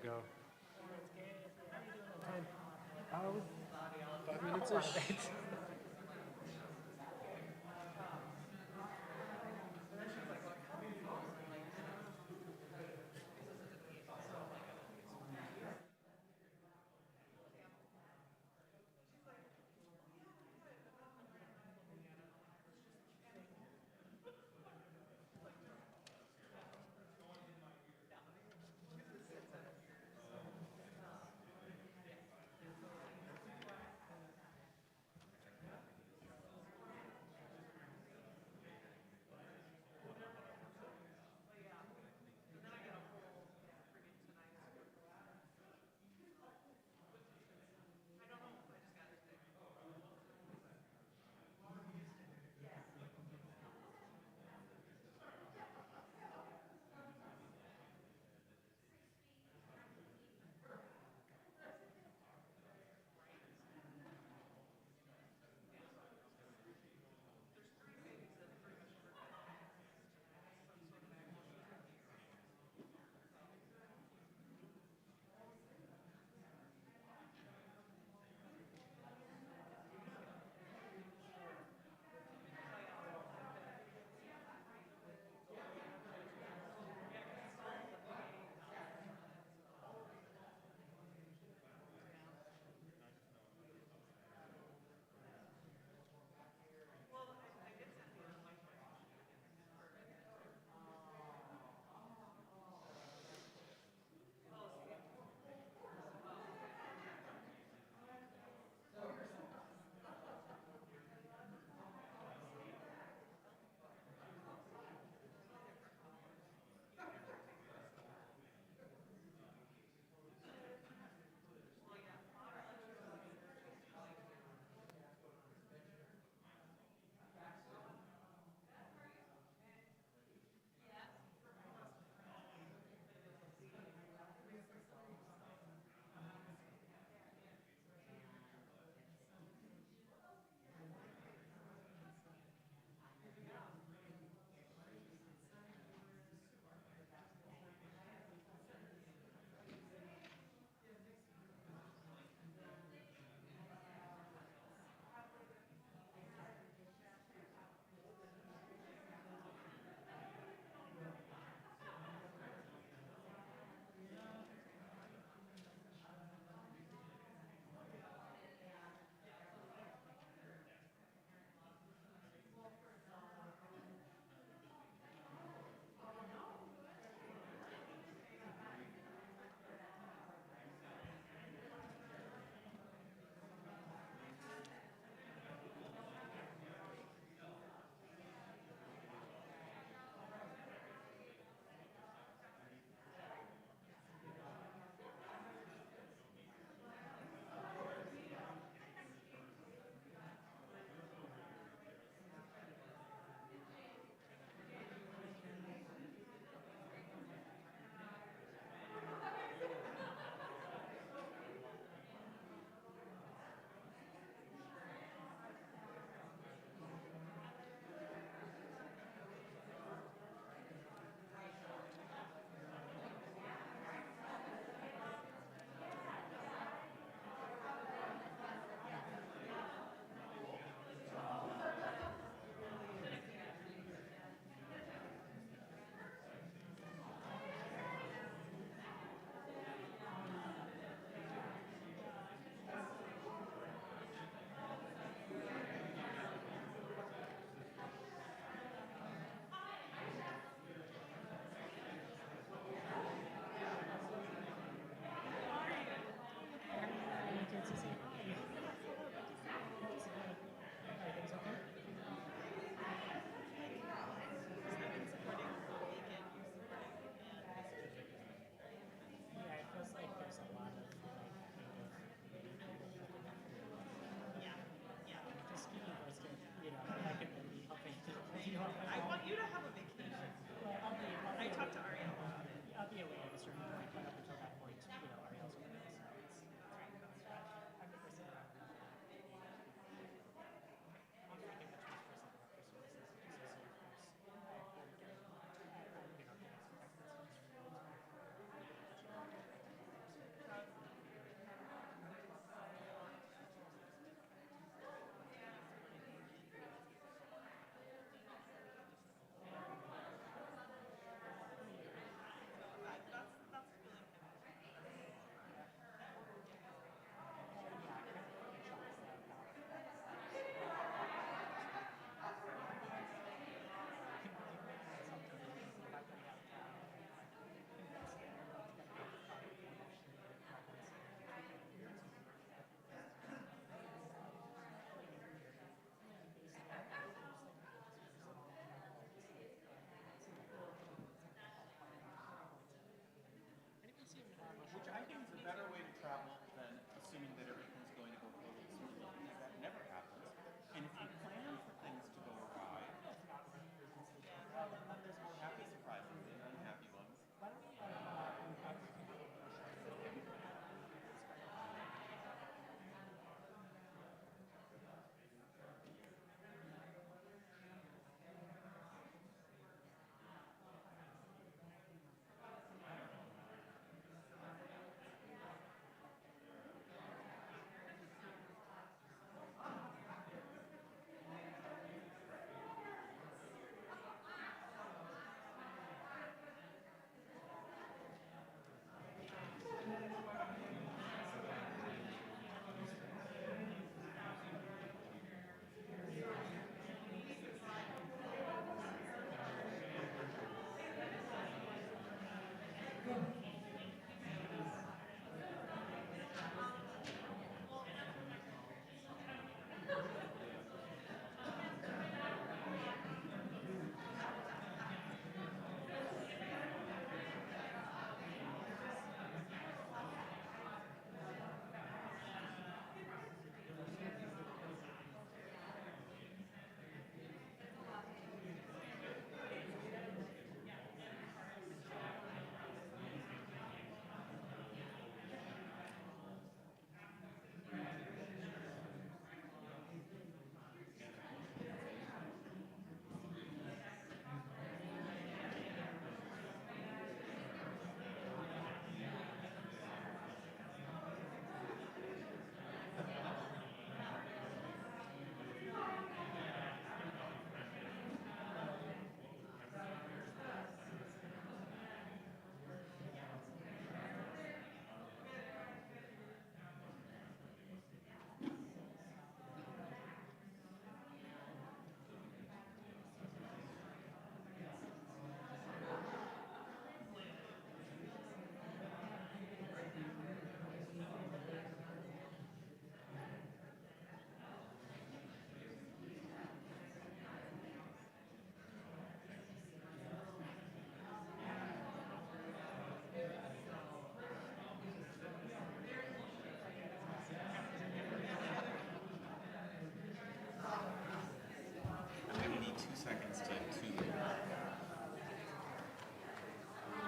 ago. Time. Oh, five Not a minutes whole lot of ish. it.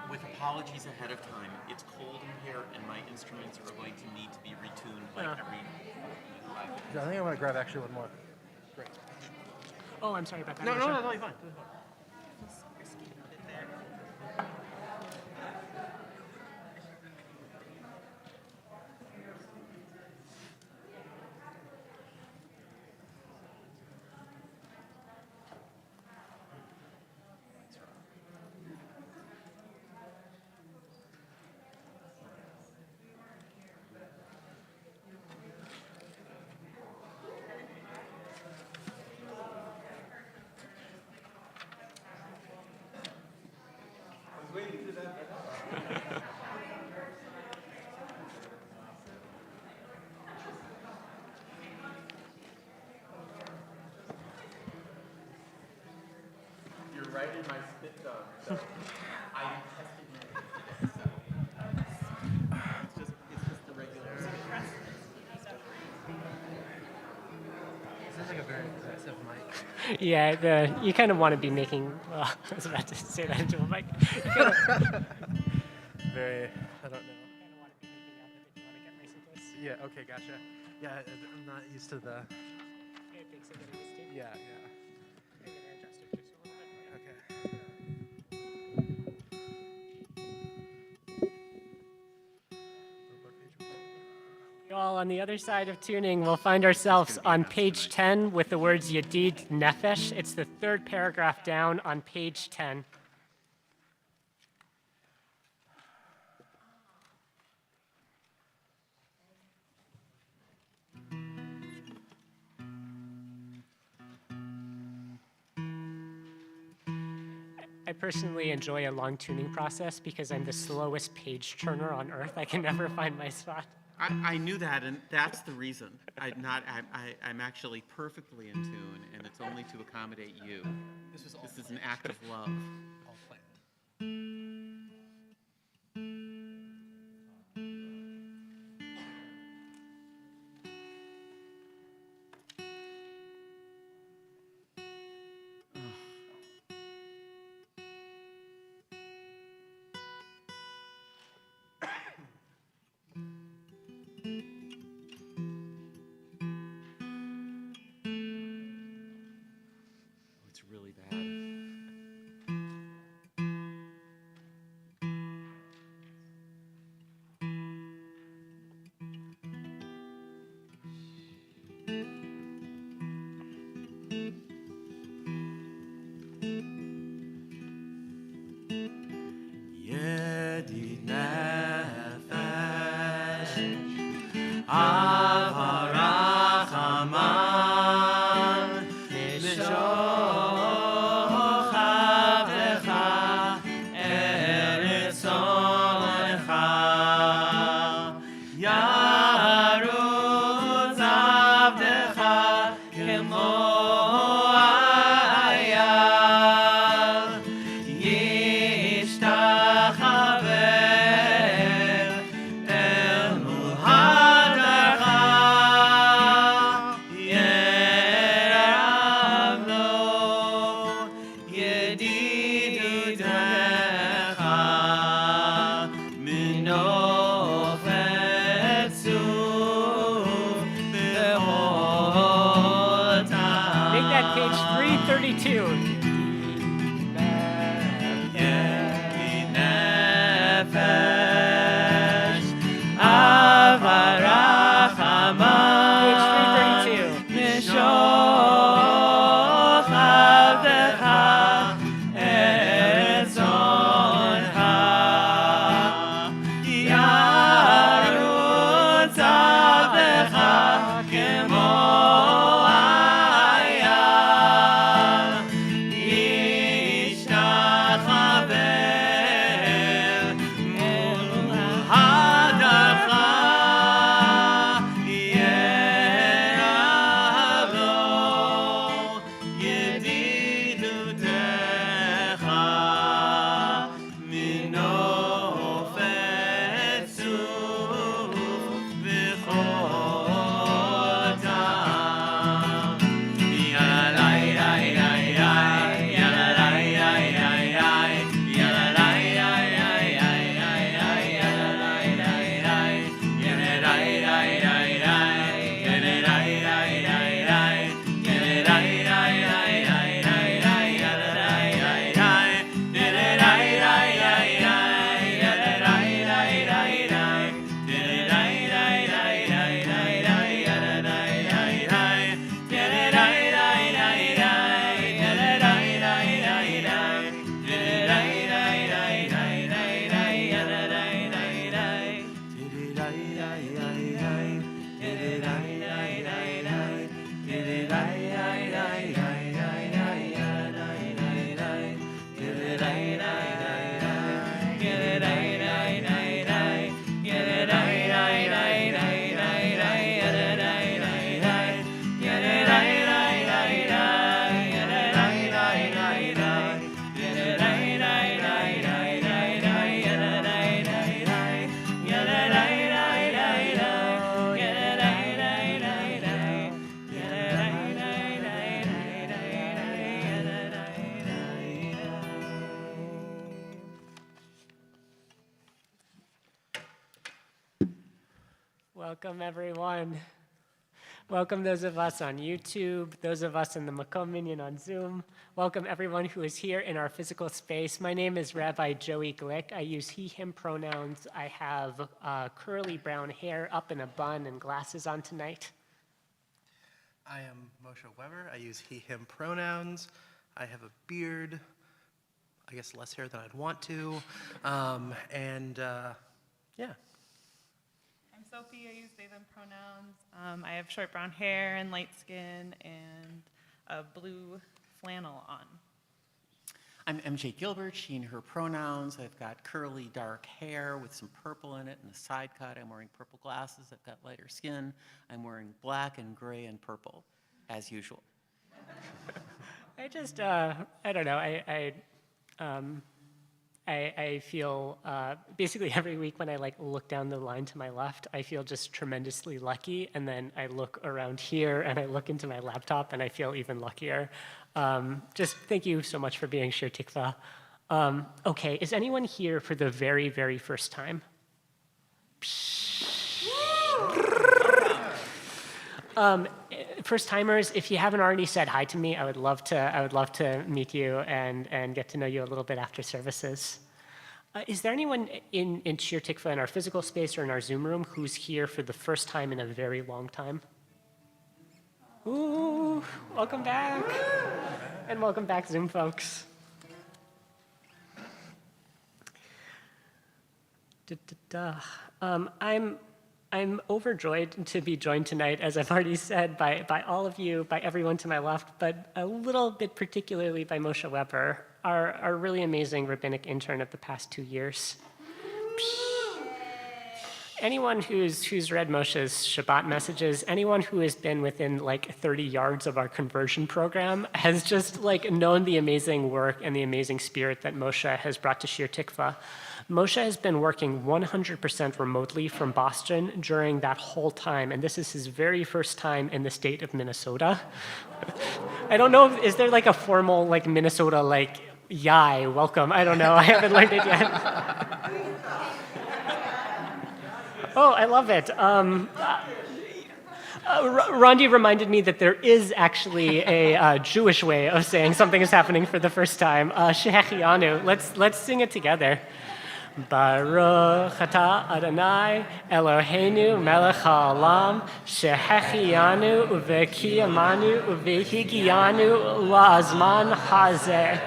with apologies ahead of time, it's cold in here, and my instruments are going to need to be retuned like every 5 minutes. Yeah, I think I'm gonna grab actually one more. Great. Oh, I'm sorry about that. No, Sure. you're fine. You're right in my spit zone. So I tested my it's just the regular. This is like a very aggressive mic. Yeah, you kind of want to be making. Well, I was about to say that into a mic. You kind of Very, I don't know. want to be making out if you want to get nice and close. Yeah, okay, gotcha. Yeah, I'm not used to the, It takes a getting used to. yeah. I'm gonna adjust it just a little bit. Okay. All on the other side of tuning, we'll find ourselves on page 10 with the words Yedid Nefesh. It's the third paragraph down on page 10. I personally enjoy a long tuning process because I'm the slowest page turner on earth. I can never find my spot. I knew that, and that's the reason. I'm actually perfectly in tune, and it's only to accommodate you. This is an act of love. All planned. It's really bad. Yedid nefesh, avarachaman, mishochav lecha, eretz onecha, yarutz avdecha, kemo ayal, yishtachaver el muhadarcha, yerav lo, yedidutecha, minofetzu bechol time. Make that page 332. Yedid nefesh, avarachaman, Page 332. mishochav lecha, Welcome, everyone. Welcome those of us on YouTube, those of us in the Makom Minyan on Zoom. Welcome everyone who is here in our physical space. My name is Rabbi Joey Glick. I use he, him pronouns. I have curly brown hair up in a bun and glasses on tonight. I am Moshe Weber. I use he, him pronouns. I have a beard, I guess less hair than I'd want to. Yeah. I'm Sophie. I use they, them pronouns. I have short brown hair and light skin and a blue flannel on. I'm MJ Gilbert, she and her pronouns. I've got curly dark hair with some purple in it and a side cut. I'm wearing purple glasses. I've got lighter skin. I'm wearing black and gray and purple, as usual. I just, I don't know, I feel, basically every week when I look down the line to my left, I feel just tremendously lucky, and then I look around here and I look into my laptop and I feel even luckier. Just thank you so much for being Shir Tikva. Okay, is anyone here for the very, very first time? First timers, if you haven't already said hi to me, I would love to meet you and get to know you a little bit after services. Is there anyone in Shir Tikva in our physical space or in our Zoom room who's here for the first time in a very long time? Ooh, welcome back. And welcome back, Zoom folks. I'm overjoyed to be joined tonight, as I've already said, by all of you, by everyone to my left, but a little bit particularly by Moshe Weber, our really amazing rabbinic intern of the past 2 years. Anyone who's read Moshe's Shabbat messages, anyone who has been within 30 yards of our conversion program has just known the amazing work and the amazing spirit that Moshe has brought to Shir Tikva. Moshe has been working 100% remotely from Boston during that whole time, and this is his very first time in the state of Minnesota. I don't know, is there a formal Minnesota yai, welcome? I don't know, I haven't learned it yet. Oh, I love it. Rondi reminded me that there is actually a Jewish way of saying something is happening for the first time. Shehechianu. Let's sing it together. Baruch atah Adonai Eloheinu melech haolam shehechianu uvekiyamanu uvehigianu la'azman hazeh.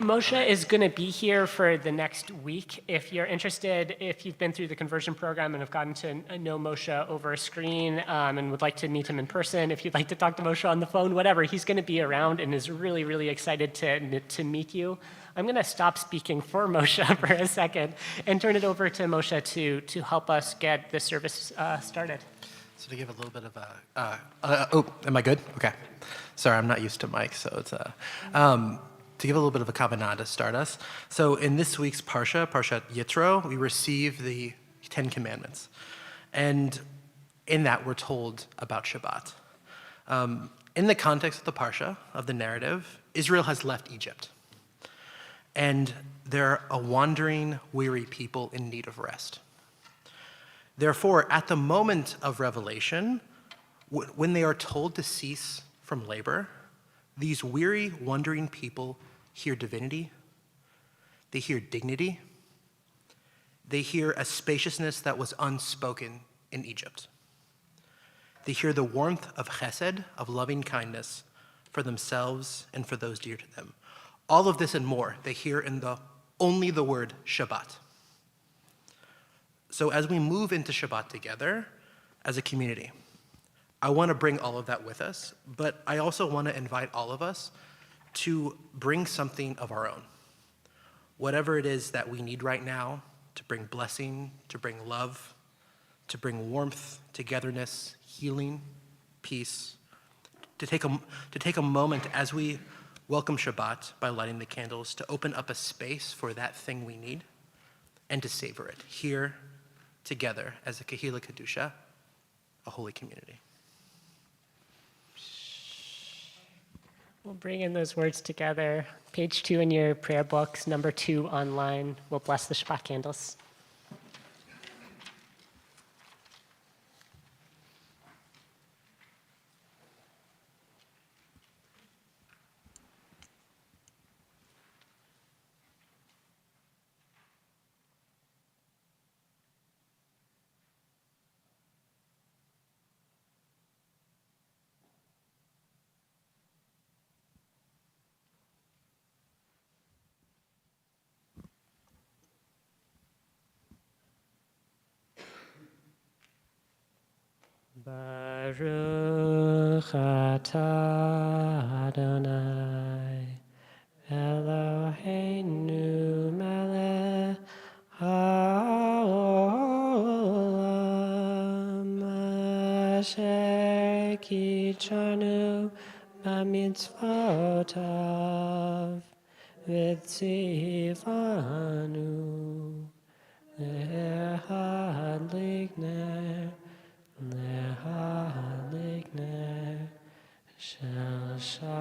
Moshe is going to be here for the next week. If you're interested, if you've been through the conversion program and have gotten to know Moshe over a screen and would like to meet him in person, if you'd like to talk to Moshe on the phone, whatever, he's going to be around and is really, really excited to meet you. I'm going to stop speaking for Moshe for a second and turn it over to Moshe to help us get the service started. So to give a little bit of am I good? Okay. Sorry, I'm not used to mics, so it's to give a little bit of a kavanah to start us. So in this week's Parsha, Parshat Yitro, we receive the 10 Commandments. And in that, we're told about Shabbat. In the context of the Parsha, of the narrative, Israel has left Egypt. And they're a wandering, weary people in need of rest. Therefore, at the moment of revelation, when they are told to cease from labor, these weary, wandering people hear divinity, they hear dignity, they hear a spaciousness that was unspoken in Egypt. They hear the warmth of chesed, of loving kindness, for themselves and for those dear to them. All of this and more, they hear in only the word Shabbat. So as we move into Shabbat together as a community, I want to bring all of that with us, but I also want to invite all of us to bring something of our own. Whatever it is that we need right now to bring blessing, to bring love, to bring warmth, togetherness, healing, peace, to take a moment as we welcome Shabbat by lighting the candles to open up a space for that thing we need and to savor it here together as a Kehila Kedusha, a holy community. We'll bring in those words together. Page 2 in your prayer books, number 2 online. We'll bless the Shabbat candles. Baruch atah Adonai Eloheinu melech haolam asher kitzanu b'mitzvotav v'tzivanu le'hadlik ner shel Shabbat.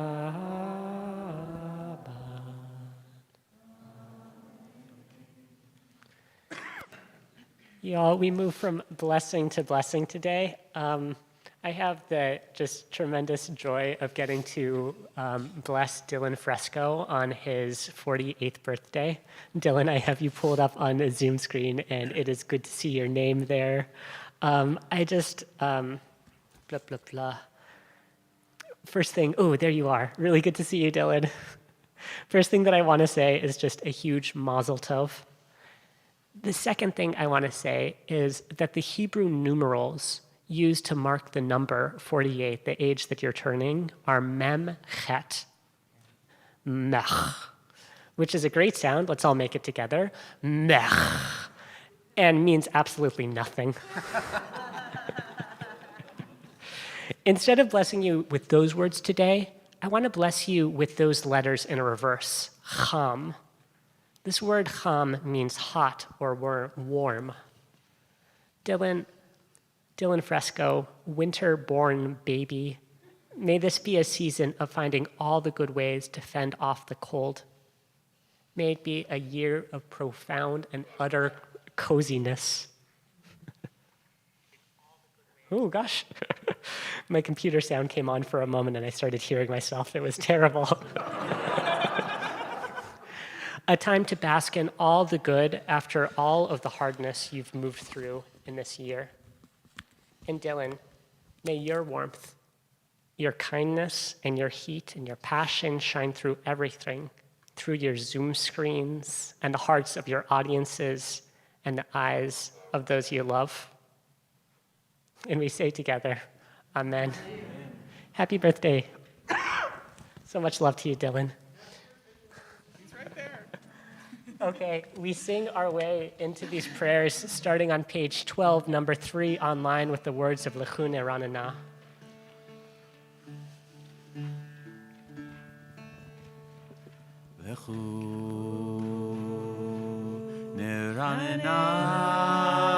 Y'all, we move from blessing to blessing today. I have the just tremendous joy of getting to bless Dylan Fresco on his 48th birthday. Dylan, I have you pulled up on the Zoom screen, and it is good to see your name there. Blah, blah, blah. First thing, oh, there you are. Really good to see you, Dylan. First thing that I want to say is just a huge mazel tov. The second thing I want to say is that the Hebrew numerals used to mark the number 48, the age that you're turning, are mem, chet, mech, which is a great sound. Let's all make it together. Mech, and means absolutely nothing. Instead of blessing you with those words today, I want to bless you with those letters in a reverse, cham. This word cham means hot or warm. Dylan Fresco, winter-born baby, may this be a season of finding all the good ways to fend off the cold. May it be a year of profound and utter coziness. Oh, gosh. My computer sound came on for a moment and I started hearing myself. It was terrible. A time to bask in all the good after all of the hardness you've moved through in this year. And Dylan, may your warmth, your kindness, and your heat and your passion shine through everything, through your Zoom screens and the hearts of your audiences and the eyes of those you love. And we say together, Amen. Happy birthday. So much love to you, Dylan. He's right there. Okay, we sing our way into these prayers starting on page 12, number 3 online with the words of Lechun Eranana. Lechun Eranana.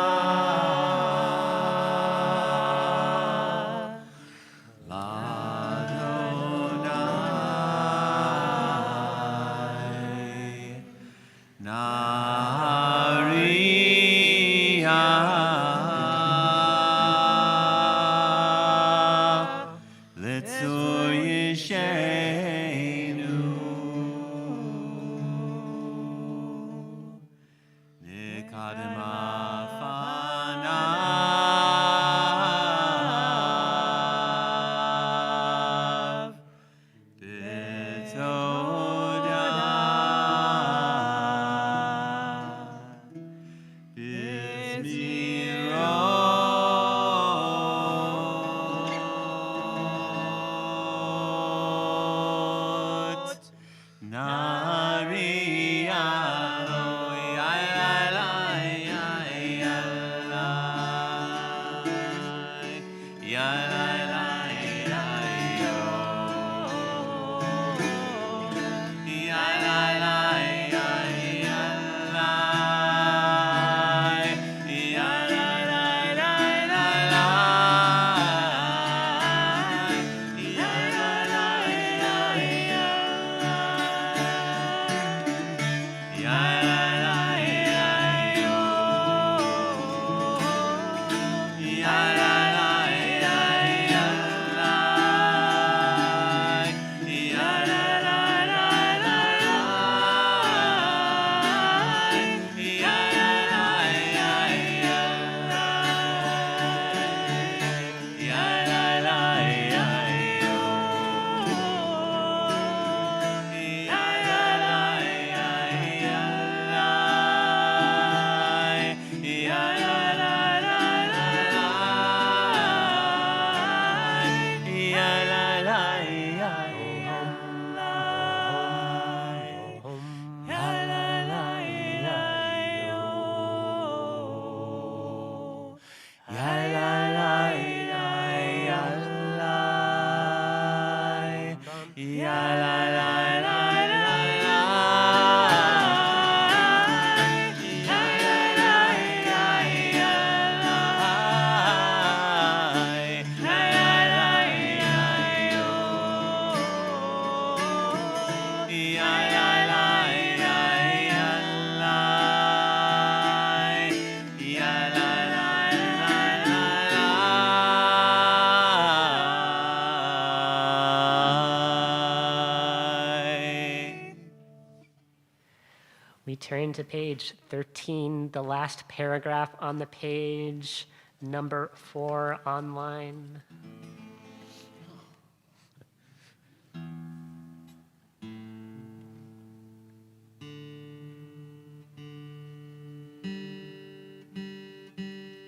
We turn to page 13, the last paragraph on the page, number 4 online.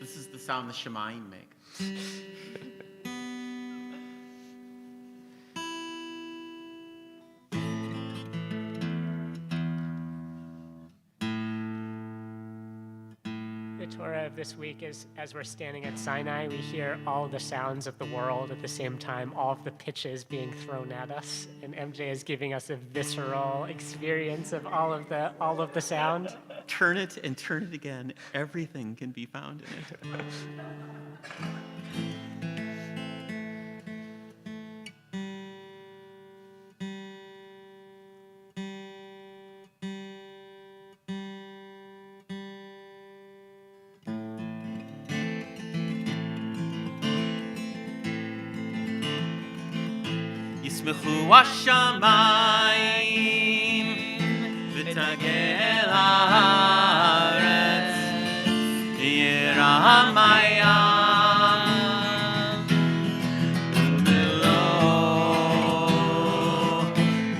This is the sound the Shemayim make. The Torah of this week is, as we're standing at Sinai, we hear all the sounds of the world at the same time, all of the pitches being thrown at us, and MJ is giving us a visceral experience of all of the sound. Turn it and turn it again. Everything can be found in it. ישמחו השמיים ותגל הארץ ירעם הים ומלואו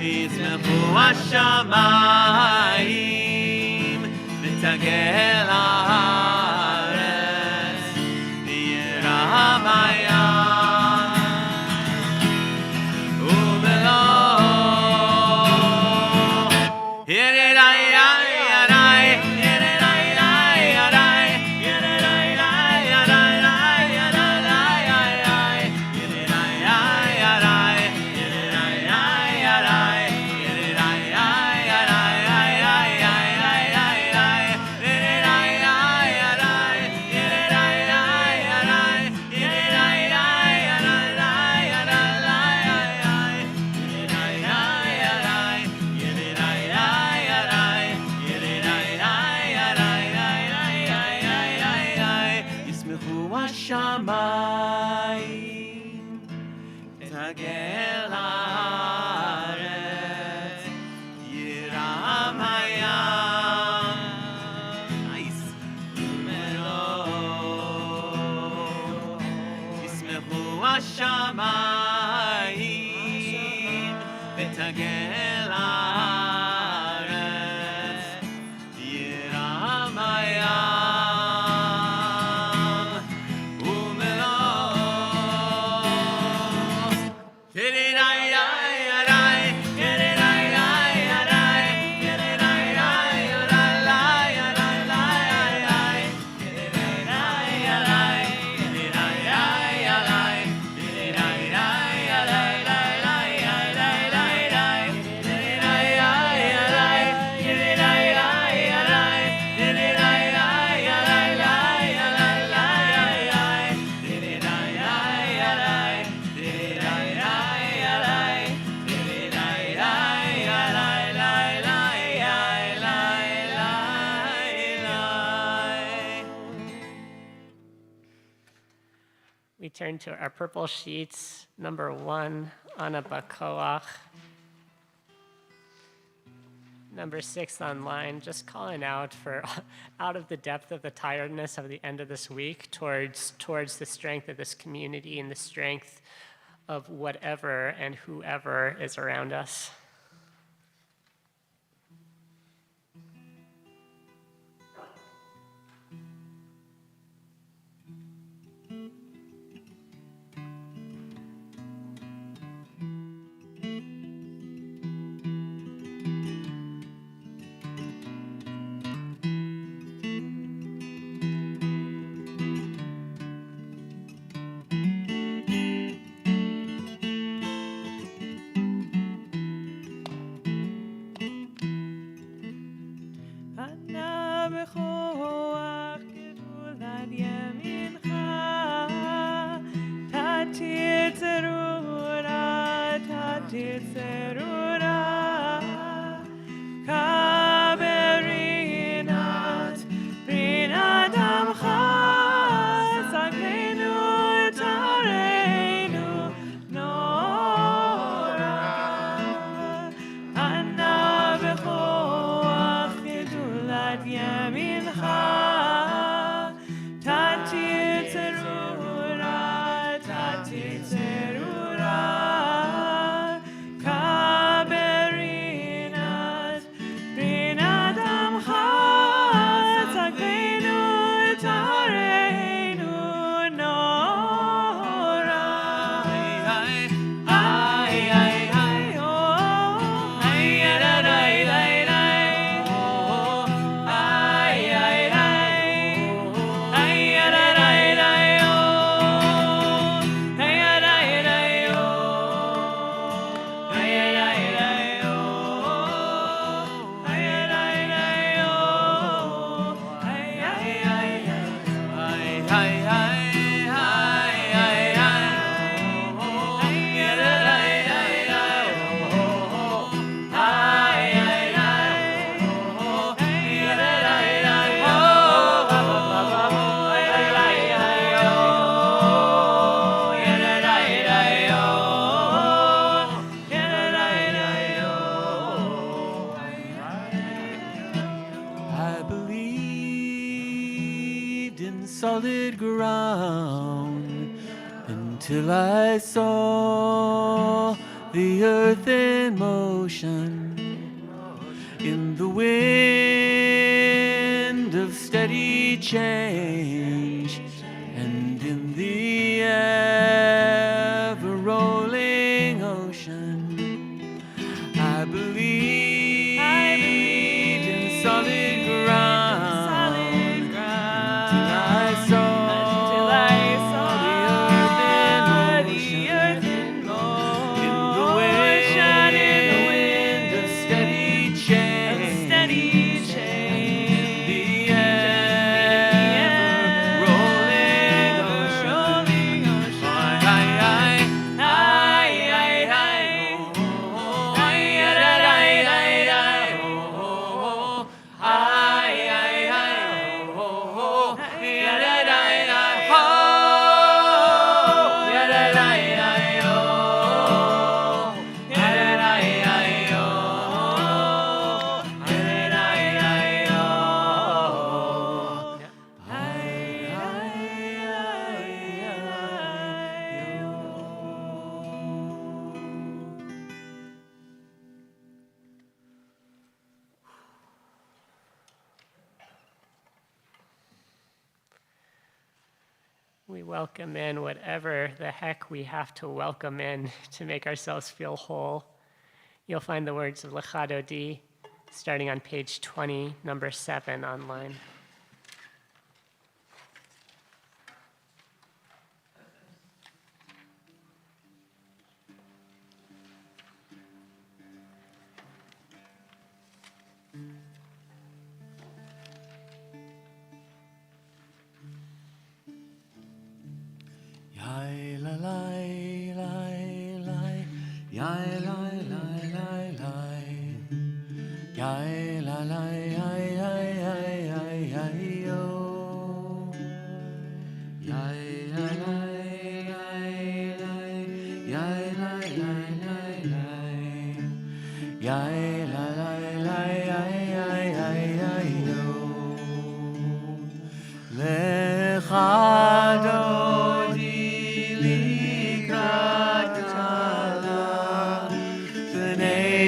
ישמחו השמיים ותגל הארץ ירעם הים השמיים תגל הארץ ירעם הים ומלואו ישמחו השמיים ותגל הארץ ירעם הים We turn to our purple sheets, number 1, Ana Bakoach. Number 6 online, just calling out for out of the depth of the tiredness of the end of this week towards the strength of this community and the strength of whatever and whoever is around us. solid ground until I saw the earth in motion in the wind of steady change and in the ever-rolling ocean. I believed in solid ground until I saw the earth in motion in the wind of steady change the ever-rolling We welcome in whatever the heck we have to welcome in to make ourselves feel whole. You'll find the words of Lecha Dodi starting on page 20, number 7 online. Yai la lai lai lai, yai lai lai lai lai, yai la lai yai yai yai yai yai yo, yai la lai lai lai, yai lai lai lai lai, yai la lai lai yai yai yai yai yo, lecha dodi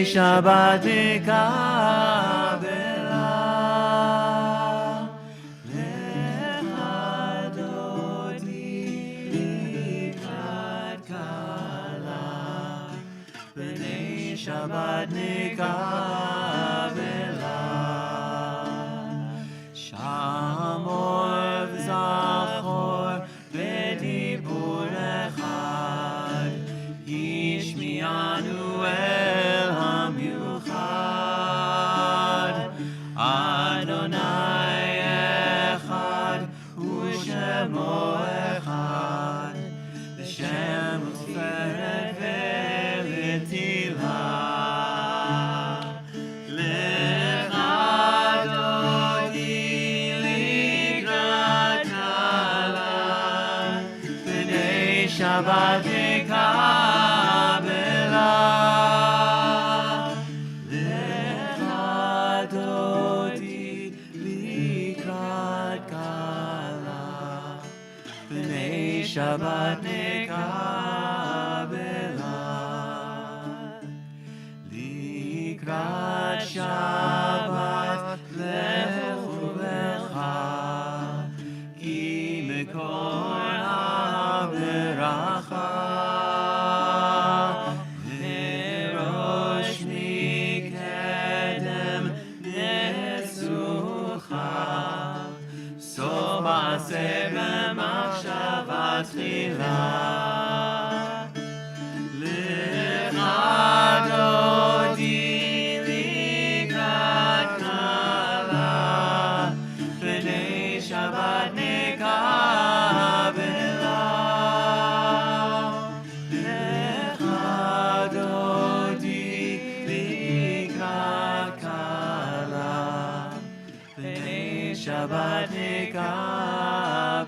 Shabbat Kabbalat Lecha Dodi Likrat Kala B'nei Shabbat Kabbalat Shamor v'zachor b'dibur echad Yishmianu el hamiuchad Adonai echad u'shemo echad B'shem uferet ve'letila Lecha Dodi Likrat Kala B'nei Shabbat Kabbalat Lecha Dodi Likrat Kala B'nei Shabbat Kabbalat Likrat Shabbat lechu lecha Ki mekor ha-beracha Nerosh mikedem nesucha So ma'aseh b'machshava tchila Lecha Dodi Likrat Kala B'nei Shabbat Kabbalat Lecha Dodi Likrat Kala B'nei Shabbat Kabbalat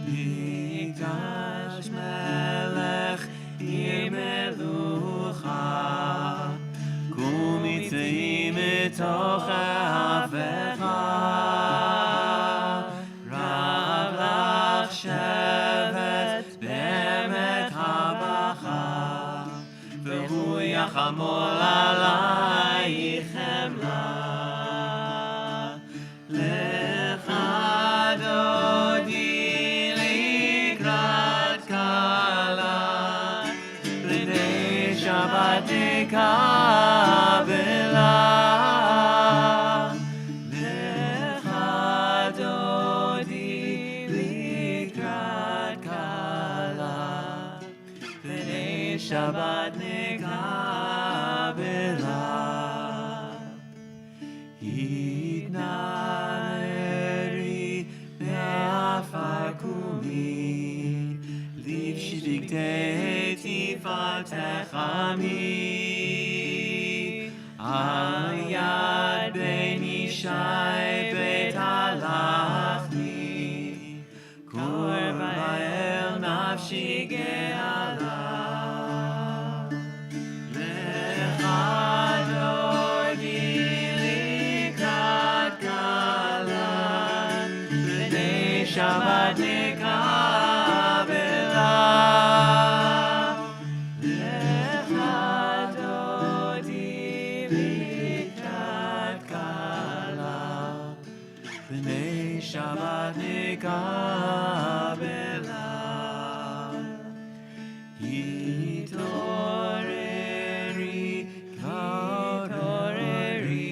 Mikdash Melech Ir Melucha Kum Yitzei Mitoch Ha'afecha לעמול עלייך חמלה. לך דודי לקראת כלה, בני שבת נקבלה. לך דודי לקראת כלה, בני שבת נקבלה. התנערי מעפר קומי, לבשתיקתי תפארתך עמי. על יד בן ישי בית הלכתי, קורבה אל נפשי גאלה. לך דודי לקראת כלה, בני שבת נקבלה. לך דודי לקראת כלה, בני שבת נקבלה. התעוררי, התעוררי,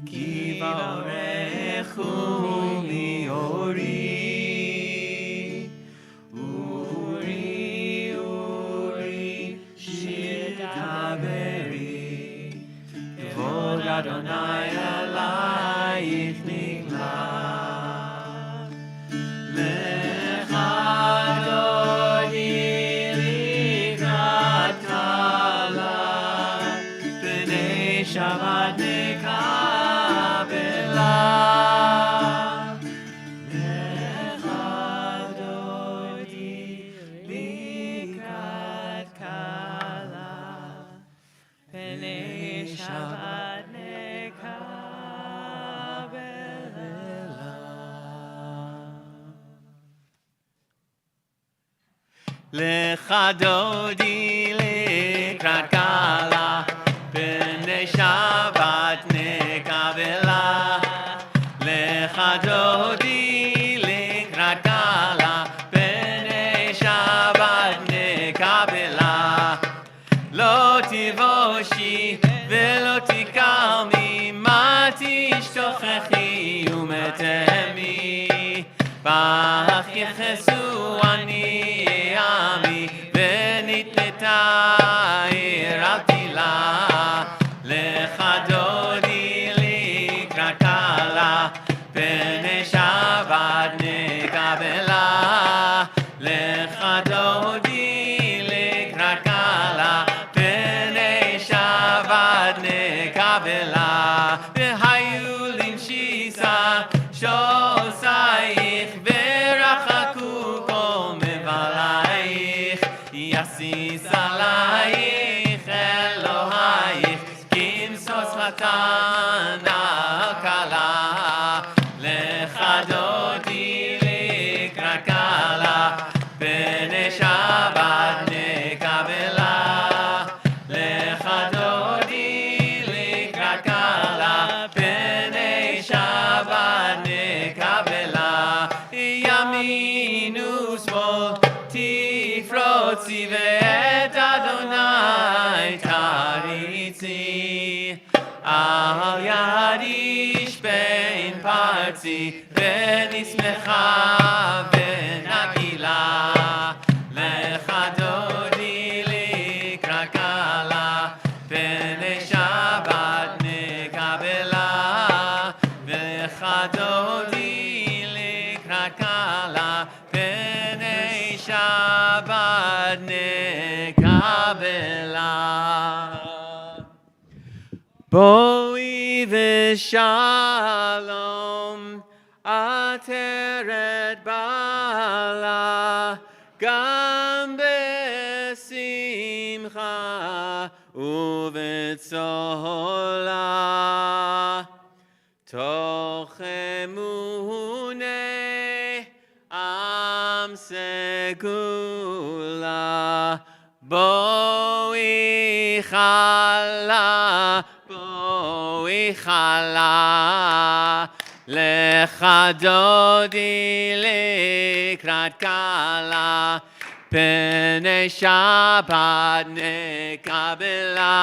כי באורך ומאורי. אורי, אורי, שיר דברי, כבוד אדוני עלייך נגלה. לך דודי לקראת כלה, בני שבת נקבלה. לך דודי לקראת כלה, בני שבת נקבלה. לך דודי לקראת כלה, בני שבת נקבלה. לך דודי לקראת כלה, בני שבת נקבלה. לא תבושי ולא תקרמי, מה תשתוכחי ומתמי. בך יחסו אני עמי, ונתנתה הרבתי לה. לך דודי לקראת כלה, בני שבת נקבלה. לך דודי לקראת כלה, בני שבת נקבלה. והיו למשיסה שוסייך, ורחקו כל מבלייך. יסיס עלייך אלוהייך, כמשוש חתן הכלה. לך דודי לקראת כלה, בני שבת נקבלה. לך דודי לקראת כלה, בני שבת נקבלה. ימין ושמאל תפרוצי, ואת אדוני תריצי. על יד איש בין פרצי, ונשמחה ונגילה. לך דודי לקראת כלה, בני שבת נקבלה. ולך דודי לקראת כלה, בני שבת נקבלה. בואי ושלום, עטרת בעלה, גם בשמחה ובצהלה. תוך אמונה עם סגולה, בואי chala, boi chala. Lecha dodi likrat kala. Pnei Shabbat nekabela.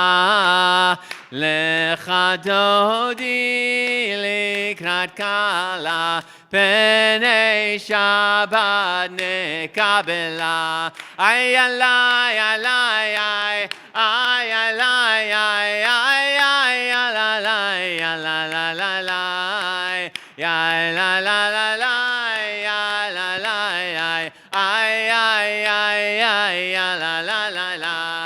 Lecha dodi likrat kala. Pnei Shabbat nekabela. Ay alay alay ay ay alay ay ay ay alalay alalalay ya la la la la ya la la ay ay ay ay la la la la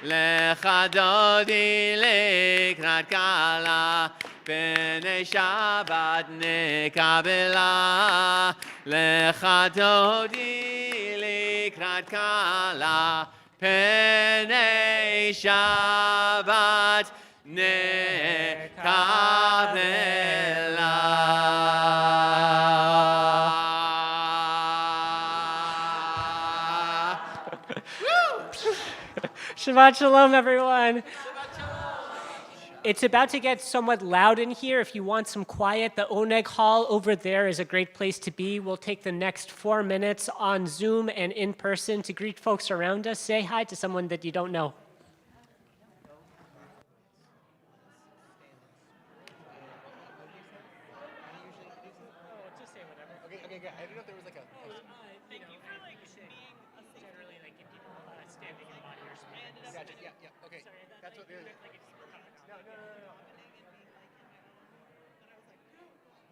lecha dodi likrat kala. Pnei Shabbat nekabela. Lecha dodi likrat kala. Pnei Shabbat nekabela. Shabbat shalom, everyone. It's about to get somewhat loud in here. If you want some quiet, the Oneg Hall over there is a great place to be. We'll take the next 4 minutes on Zoom and in person to greet folks around us. Say hi to someone that you don't know. Okay, good. I didn't know if there was like a. Thank you for generally give people standing in audience. Gotcha. Yeah. Okay. That's what. No.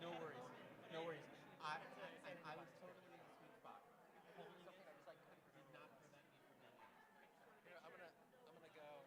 No worries. No worries. I was totally in the sweet spot. Something I just did not prevent me from doing. Here, I'm gonna go.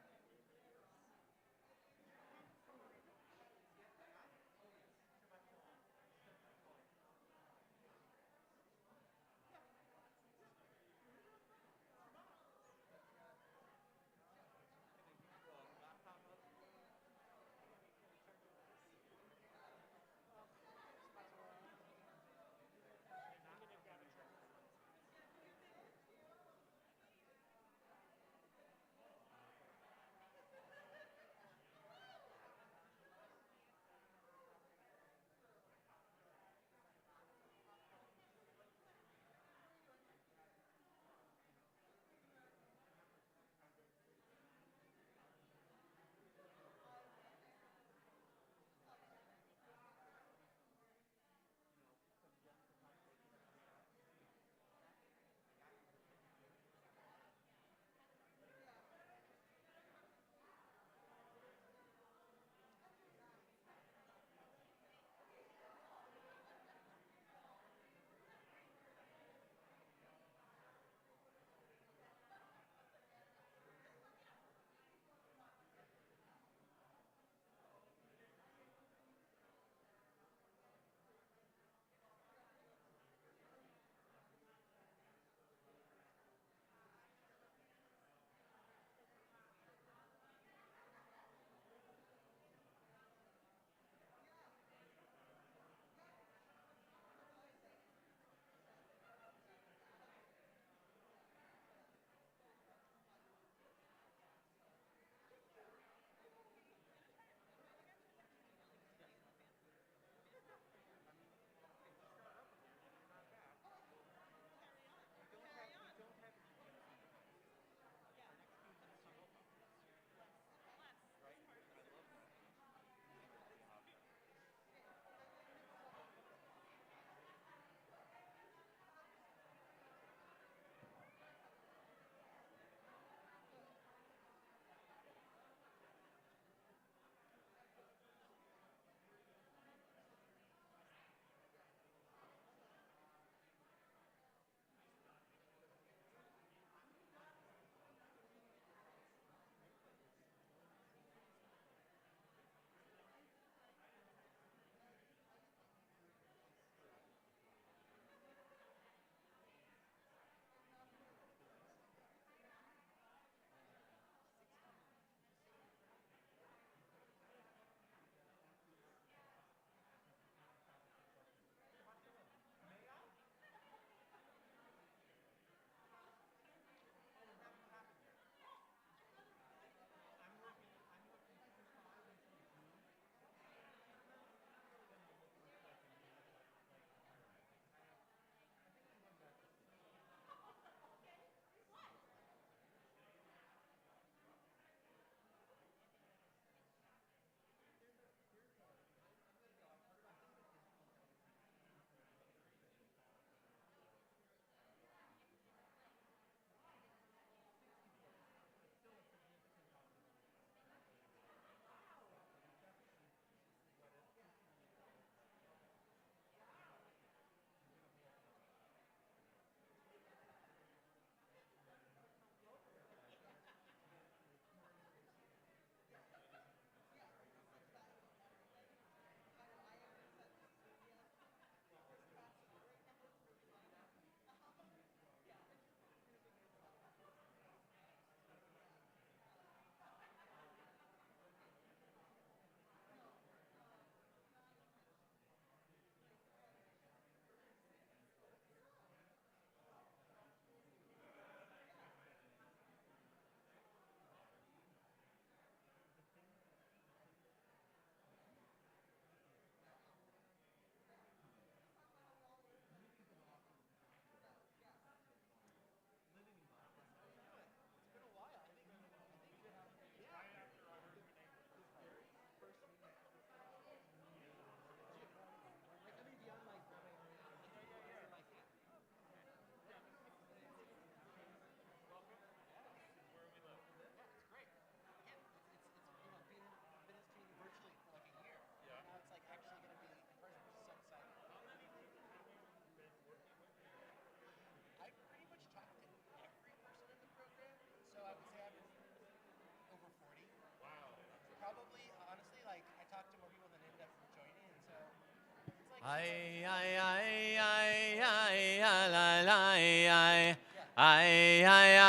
Ay, ay, ay, ay, ay, ay, la, la, ay, ay, ay, ay,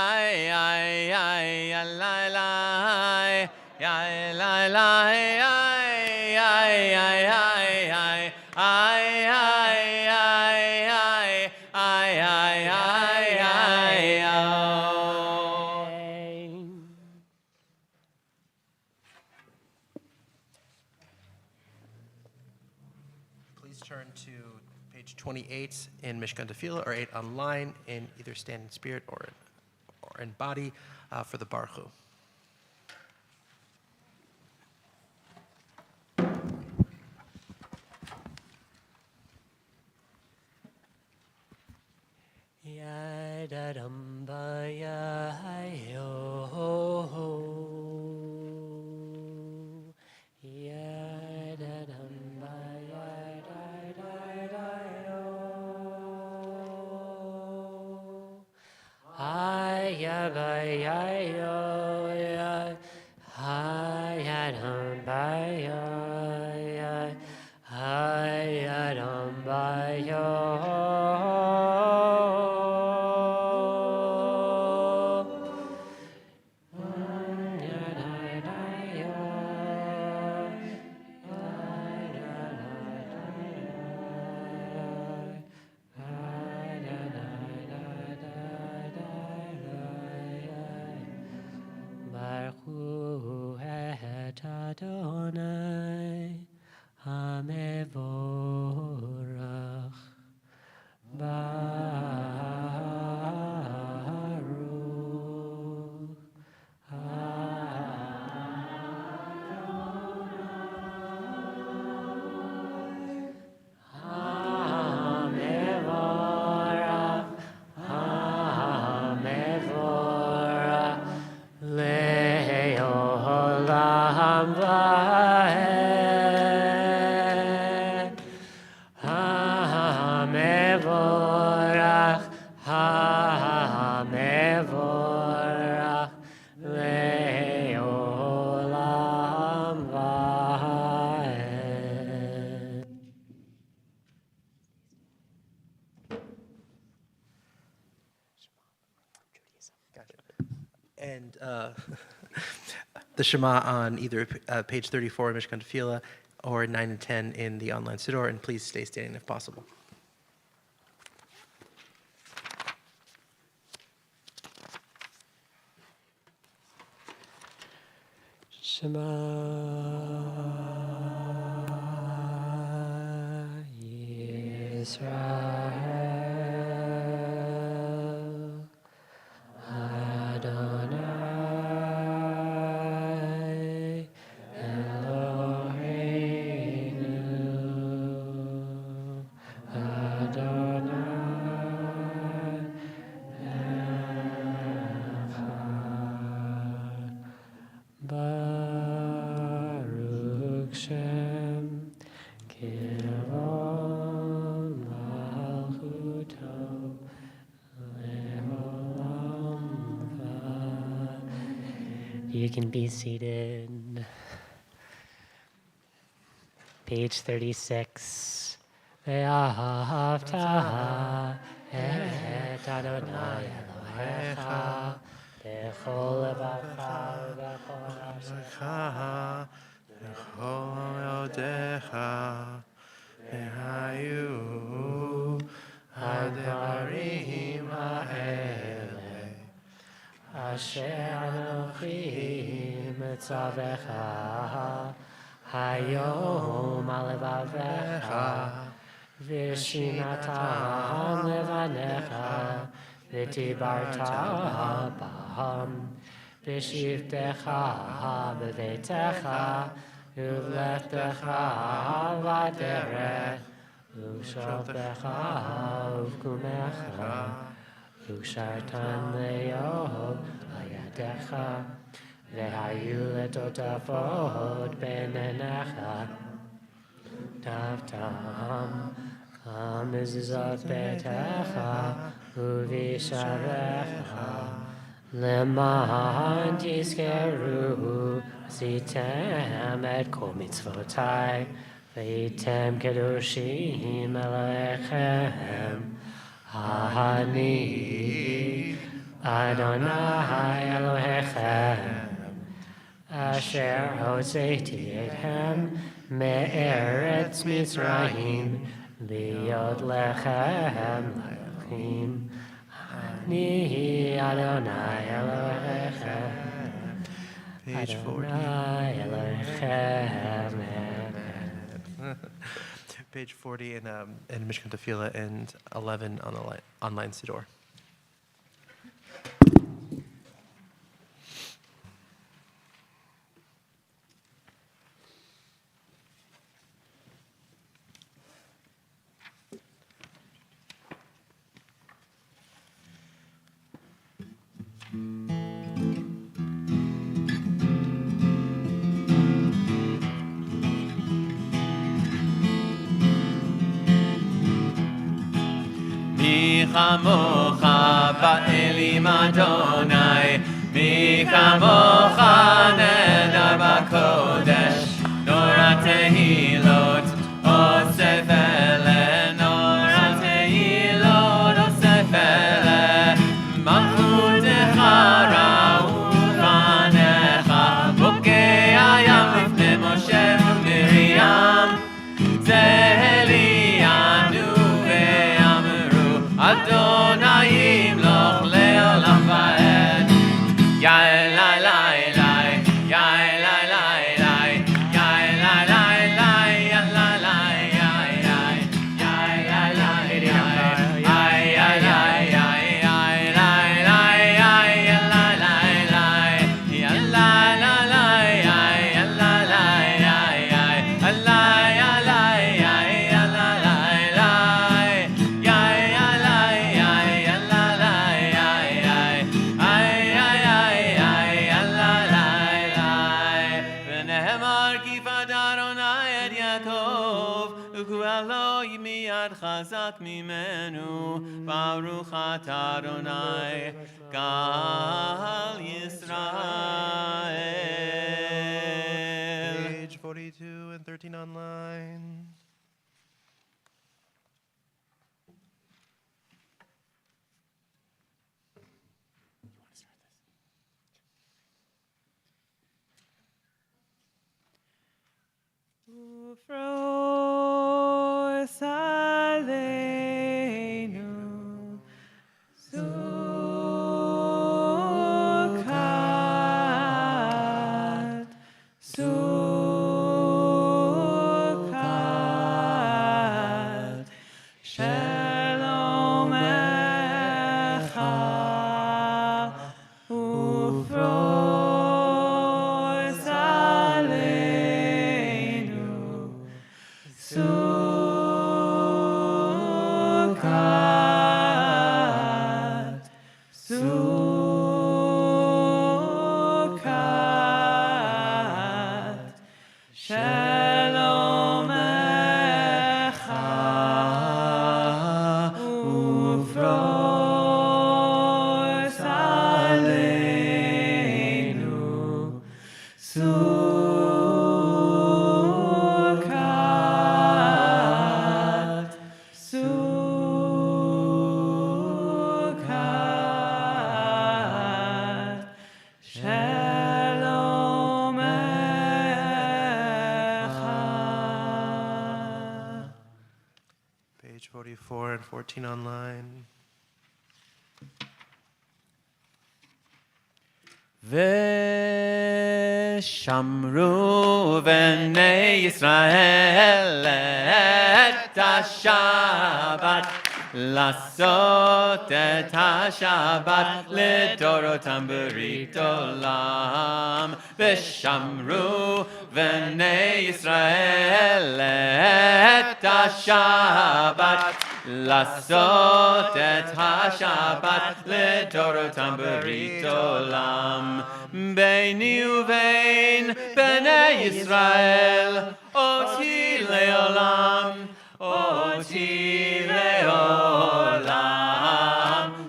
ay, ay, ay, la, la, ay, ay, la, la, ay, ay, ay, ay, ay, ay, ay, ay, ay, ay, ay, ay, ay, ay, oh. Please turn to page 28 in Mishkan Tefillah, or 8 online in either Stand in Spirit or in Body for the Baruch. Ya da dum ba ya yo ho ho. Ya da dum ba ya da da da yo. Ay ya ba ya yo ya. Ay ya dum ba ya ya. Ay ya dum ba yo. Baruch et Adonai Hamevorach Baruch Hamevorach Hamevorach Leolam Vaed Hamevorach Hamevorach Leolam Vaed. Gotcha. And the Shema on either page 34 in Mishkan Tefillah or 9 and 10 in the online Siddur, and please stay standing if possible. Shema Yisrael Adonai Eloheinu Adonai Echad Baruch Shem Kivon Malchuto Leolam Vaed. You can be seated. Page 36. Ve'ahavta et Adonai Elohecha b'chol levacha v'chol nafshecha. הדברים האלה אשר אנוכי מצווך היום על לבביך ושינתם לבניך ודיברת בם בשבתך בביתך ובלכתך בדרך ובשוכבך ובקומך וקשרתן ליום על ידך והיו לטוטפות בין עיניך דפתם המזוזות ביתך ובשעריך למען תזכרו עשיתם את כל מצוותי V'yitem kedushim Elohechem Ani Adonai Elohechem Asher hotzeiti etchem me'eretz Mitzrayim Liyot lechem lachim Ani Adonai Elohechem Page 40. Adonai Elohechem Page 40 in Mishkan Tefillah and 11 on the online Siddur. Mi chamocha ba'elim Adonai, mi chamocha nedar b'kodesh, nora tehilot osef ele, nora tehilot osef ele, malchutecha ra'u fanecha, bokei hayam lifnei Moshe u'Miriam, zehelianu Adonai yimloch le'olam va'ed. Yai lai lai lai, yai lai lai lai, yai lai lai lai, yai lai lai yai yai, yai lai lai yai, yai yai lai yai, yai lai lai yai, yai lai lai lai, yai lai lai lai yai, yai lai lai yai yai, yai lai lai yai, yai lai lai lai, yai yai lai yai, yai lai lai yai yai, ay ay ay ay, yai lai lai lai. V'nehemar kif Adonai et Yaakov, u'ku'alo miyad chazak mimenu, baruch atah Adonai, Gal Yisrael. Page 42 and 13 online. Ufros aleinu Sukkot, Sukkot, Shalom Echa, Ufros aleinu Sukkot, Sukkot, Shalom Echa, Ufros aleinu, Sukkot, Sukkot, Shalom Echa. Page 44 and 14 online. Veshamru v'nei Yisrael et ha-Shabbat, lasot et ha-Shabbat לדורותם ברית עולם. Veshamru v'nei Yisrael et ha-Shabbat, לעשות את השבת לדורותם ברית עולם. ביני ובין בני ישראל אותי לעולם, אותי לעולם.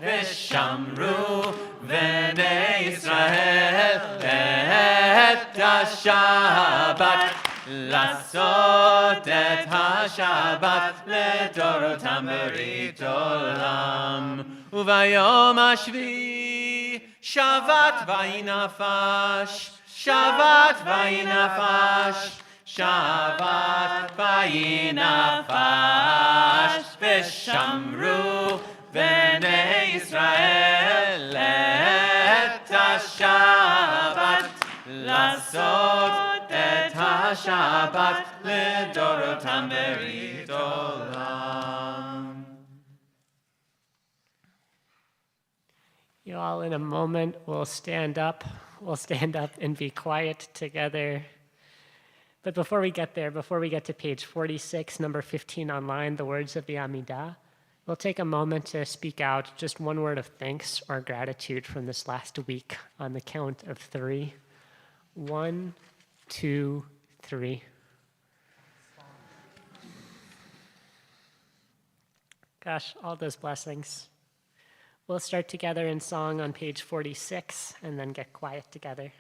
ושמרו בני ישראל את השבת לעשות את השבת לדורותם ברית עולם. וביום השביעי שבת ויהי נפש, שבת ויהי נפש, שבת ויהי נפש, ושמרו בני ישראל את השבת, לעשות את השבת לדורותם ברית עולם. You all, in a moment, will stand up. We'll stand up and be quiet together. But before we get there, before we get to page 46, number 15 online, the words of the Amidah, we'll take a moment to speak out just one word of thanks or gratitude from this last week on the count of 3. 1, 2, 3. Gosh, all those blessings. We'll start together in song on page 46 and then get quiet together.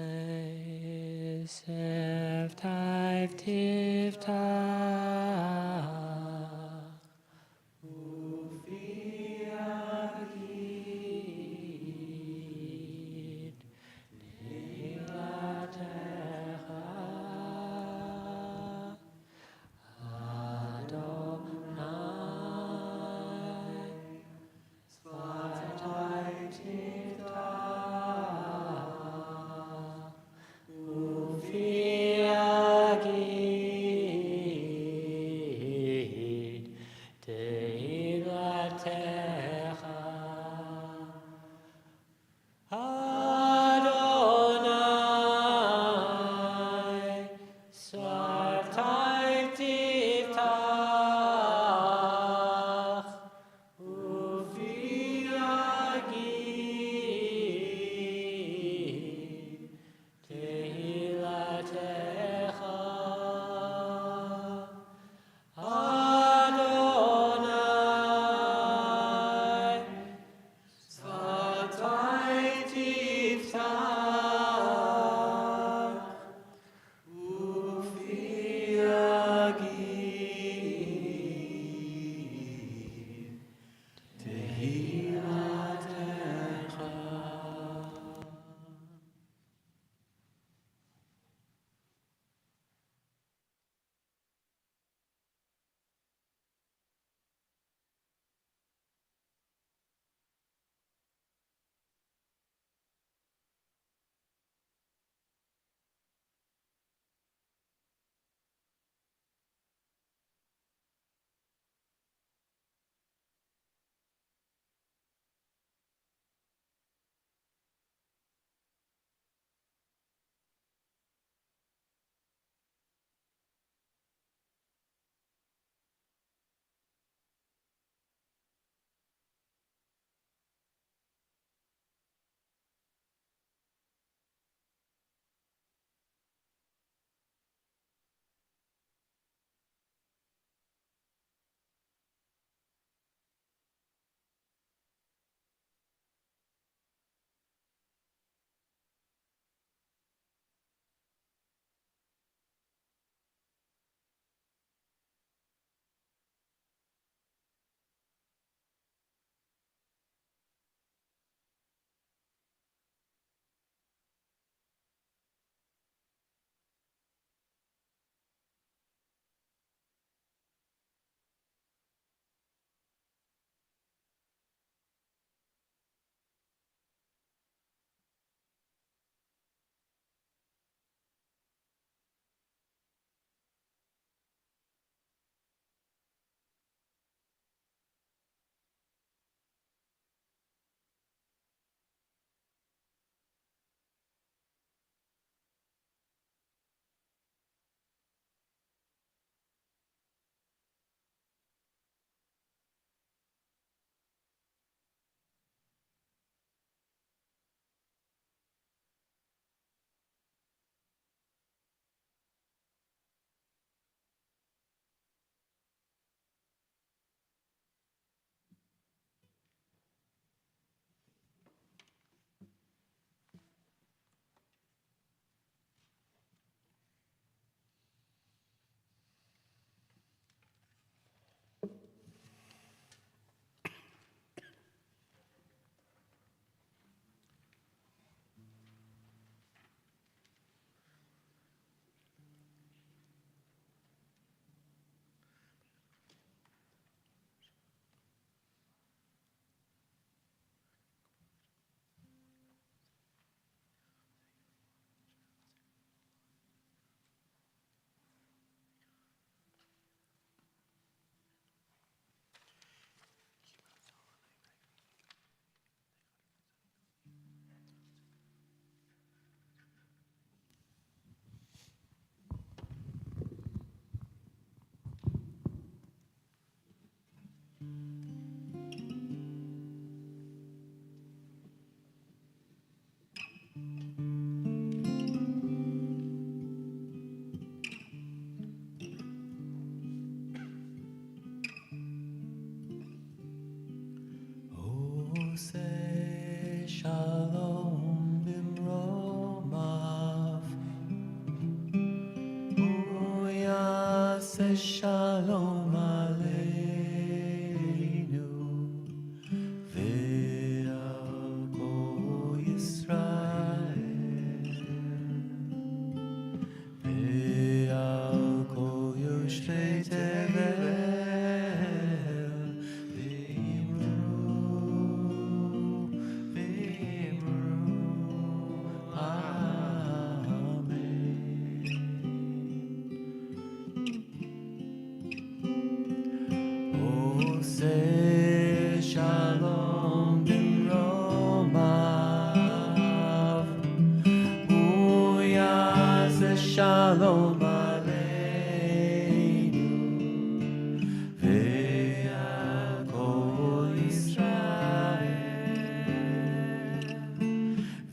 Adonai Sevtiv Tivtah Ufi Agid Neilatecha Adonai Sevtiv Tivtah Ufi Agid Say shalom bimromav. Say shalom aleinu. Ve'al kol Yisrael. Ve'al kol yoshvei tevel. Say shalom bimromav. Say shalom aleinu. Ve'al kol Yisrael.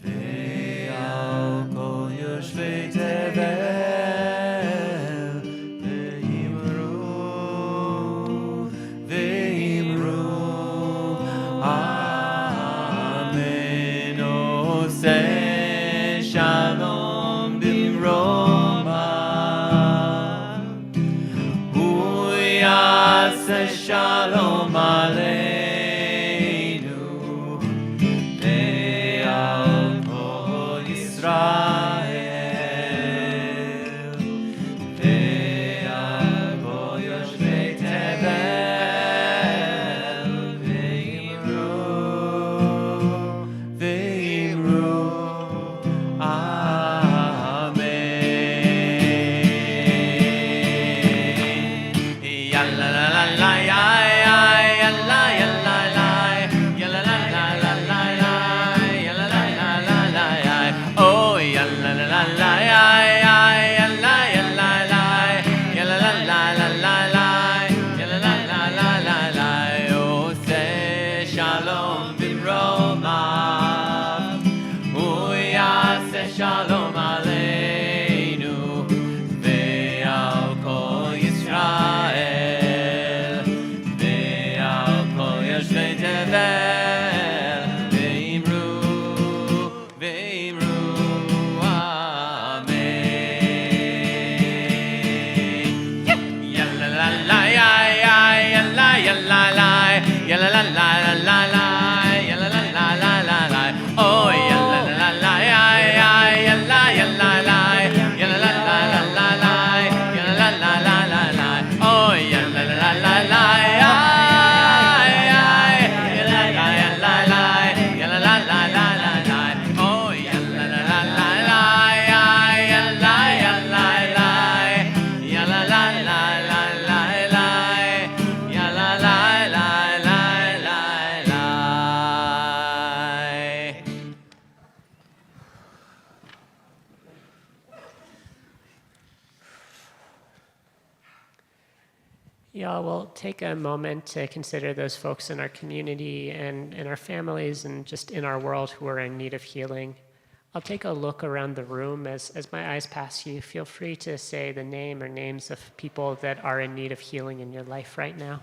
Ve'al kol yoshvei tevel. Say shalom bimromav. Say shalom aleinu. Ve'al kol Yisrael. Ve'al kol yoshvei tevel. Ve'imru. Shalom bimromav. Shalom aleinu. Ve'al kol Yisrael. Ve'al kol yoshvei tevel. Ve'imru. Ve'imru. Amen. Yalla la la ya ya yalla yalla la yalla la la la la yalla la la la la oh yalla la la ya ya yalla yalla la yalla la la la la yalla la la la la oh yalla la la la ya ya yalla la la la yalla la la la la oh yalla la la la ya yalla yalla la yalla la la la la yalla la la la la la. Y'all will take a moment to consider those folks in our community and in our families and just in our world who are in need of healing. I'll take a look around the room as my eyes pass you. Feel free to say the name or names of people that are in need of healing in your life right now.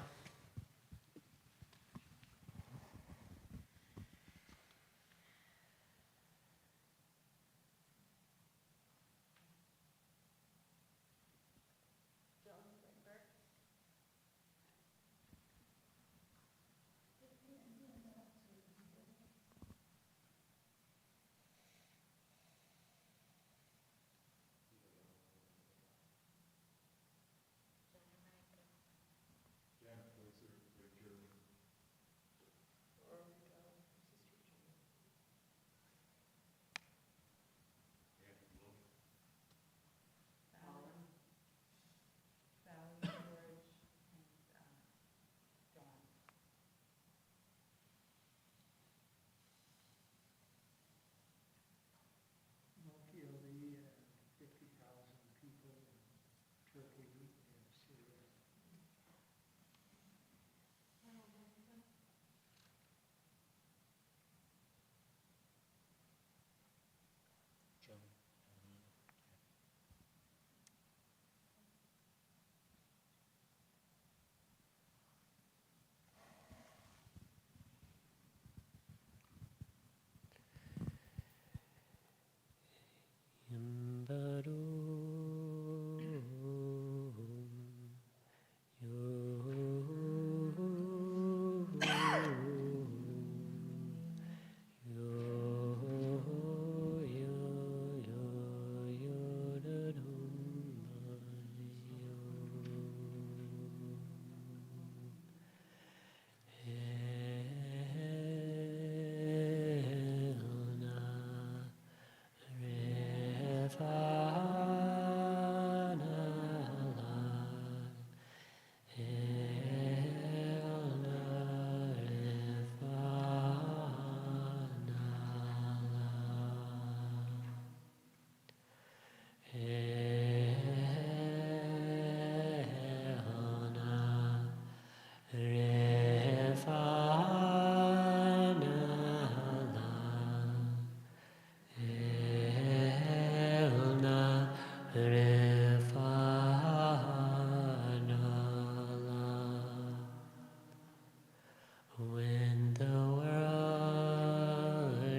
When the world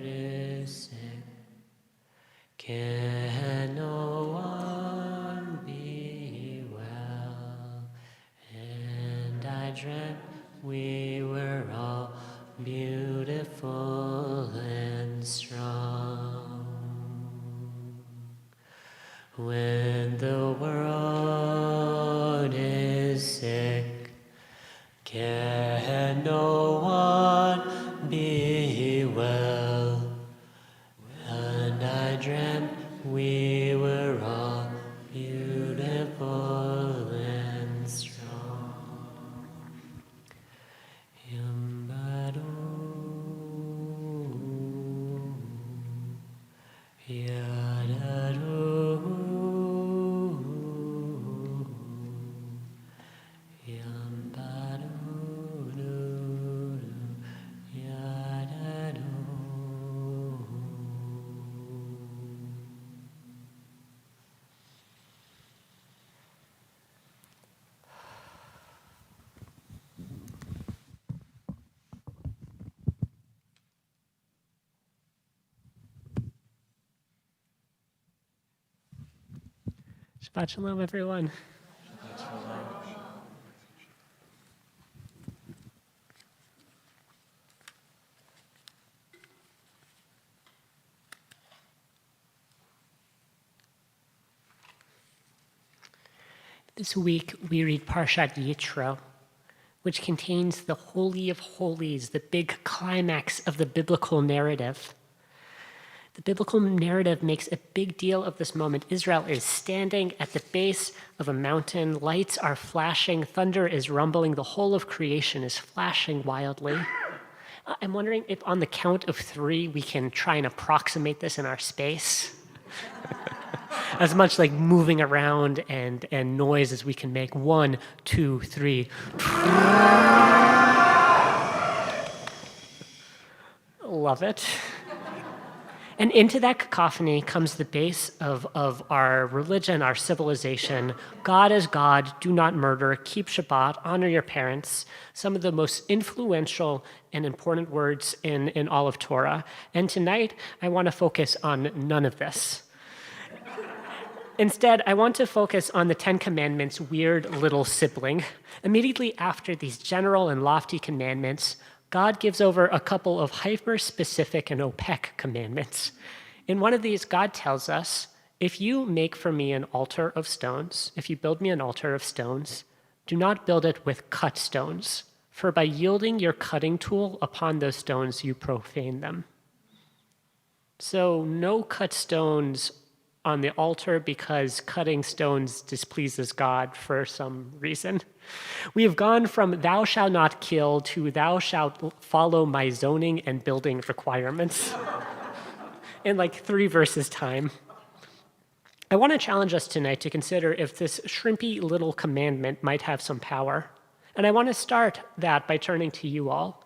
is sick, can no one be well? And I dreamt we were all beautiful and strong. When the world is sick, can no one be well? And I dreamt we were all beautiful and strong. Yambadu, yadadu, yambadu, yadadu. Shabbat shalom, everyone. This week we read Parshat Yitro, which contains the Holy of Holies, the big climax of the biblical narrative. The biblical narrative makes a big deal of this moment. Israel is standing at the base of a mountain. Lights are flashing. Thunder is rumbling. The whole of creation is flashing wildly. I'm wondering if on the count of 3, we can try and approximate this in our space. As much like moving around and noise as we can make. 1, 2, 3. Love it. And into that cacophony comes the base of our religion, our civilization. God is God, do not murder, keep Shabbat, honor your parents. Some of the most influential and important words in all of Torah. And tonight, I want to focus on none of this. Instead, I want to focus on the 10 Commandments' weird little sibling. Immediately after these general and lofty commandments, God gives over a couple of hyper-specific and opaque commandments. In one of these, God tells us, if you make for me an altar of stones, if you build me an altar of stones, do not build it with cut stones, for by yielding your cutting tool upon those stones, you profane them. So no cut stones on the altar because cutting stones displeases God for some reason. We have gone from thou shalt not kill to thou shalt follow my zoning and building requirements in like 3 verses time. I want to challenge us tonight to consider if this shrimpy little commandment might have some power. And I want to start that by turning to you all.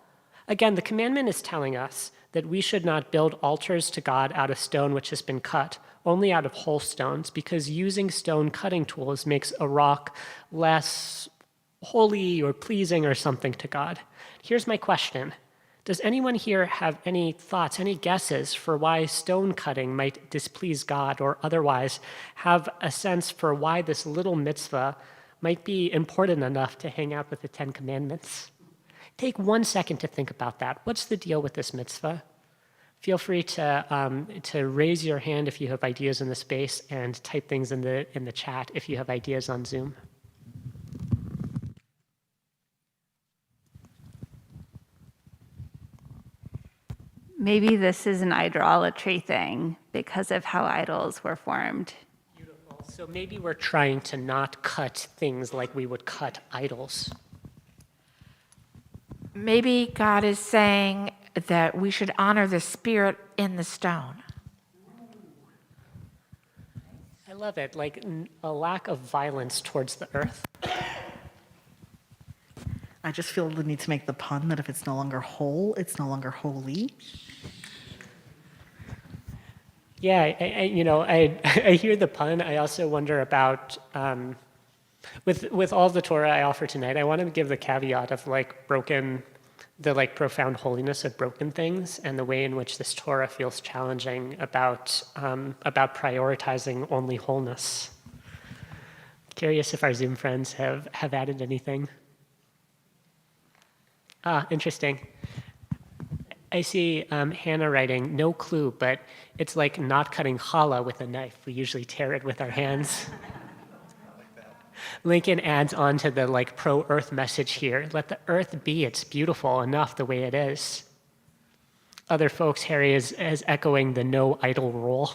Again, the commandment is telling us that we should not build altars to God out of stone which has been cut, only out of whole stones, because using stone cutting tools makes a rock less holy or pleasing or something to God. Here's my question. Does anyone here have any thoughts, any guesses for why stone cutting might displease God, or otherwise have a sense for why this little mitzvah might be important enough to hang out with the 10 Commandments? Take 1 second to think about that. What's the deal with this mitzvah? Feel free to raise your hand if you have ideas in the space, and type things in the chat if you have ideas on Zoom. Maybe this is an idolatry thing because of how idols were formed. Beautiful. So maybe we're trying to not cut things like we would cut idols. Maybe God is saying that we should honor the spirit in the stone. I love it, like a lack of violence towards the earth. I just feel the need to make the pun that if it's no longer whole, it's no longer holy. Yeah, I hear the pun. I also wonder about, with all the Torah I offer tonight, I want to give the caveat of the profound holiness of broken things and the way in which this Torah feels challenging about prioritizing only wholeness. Curious if our Zoom friends have added anything. Interesting. I see Hannah writing, no clue, but it's like not cutting challah with a knife. We usually tear it with our hands. Lincoln adds on to the pro-earth message here. Let the earth be. It's beautiful enough the way it is. Other folks, Harry is echoing the no idol rule.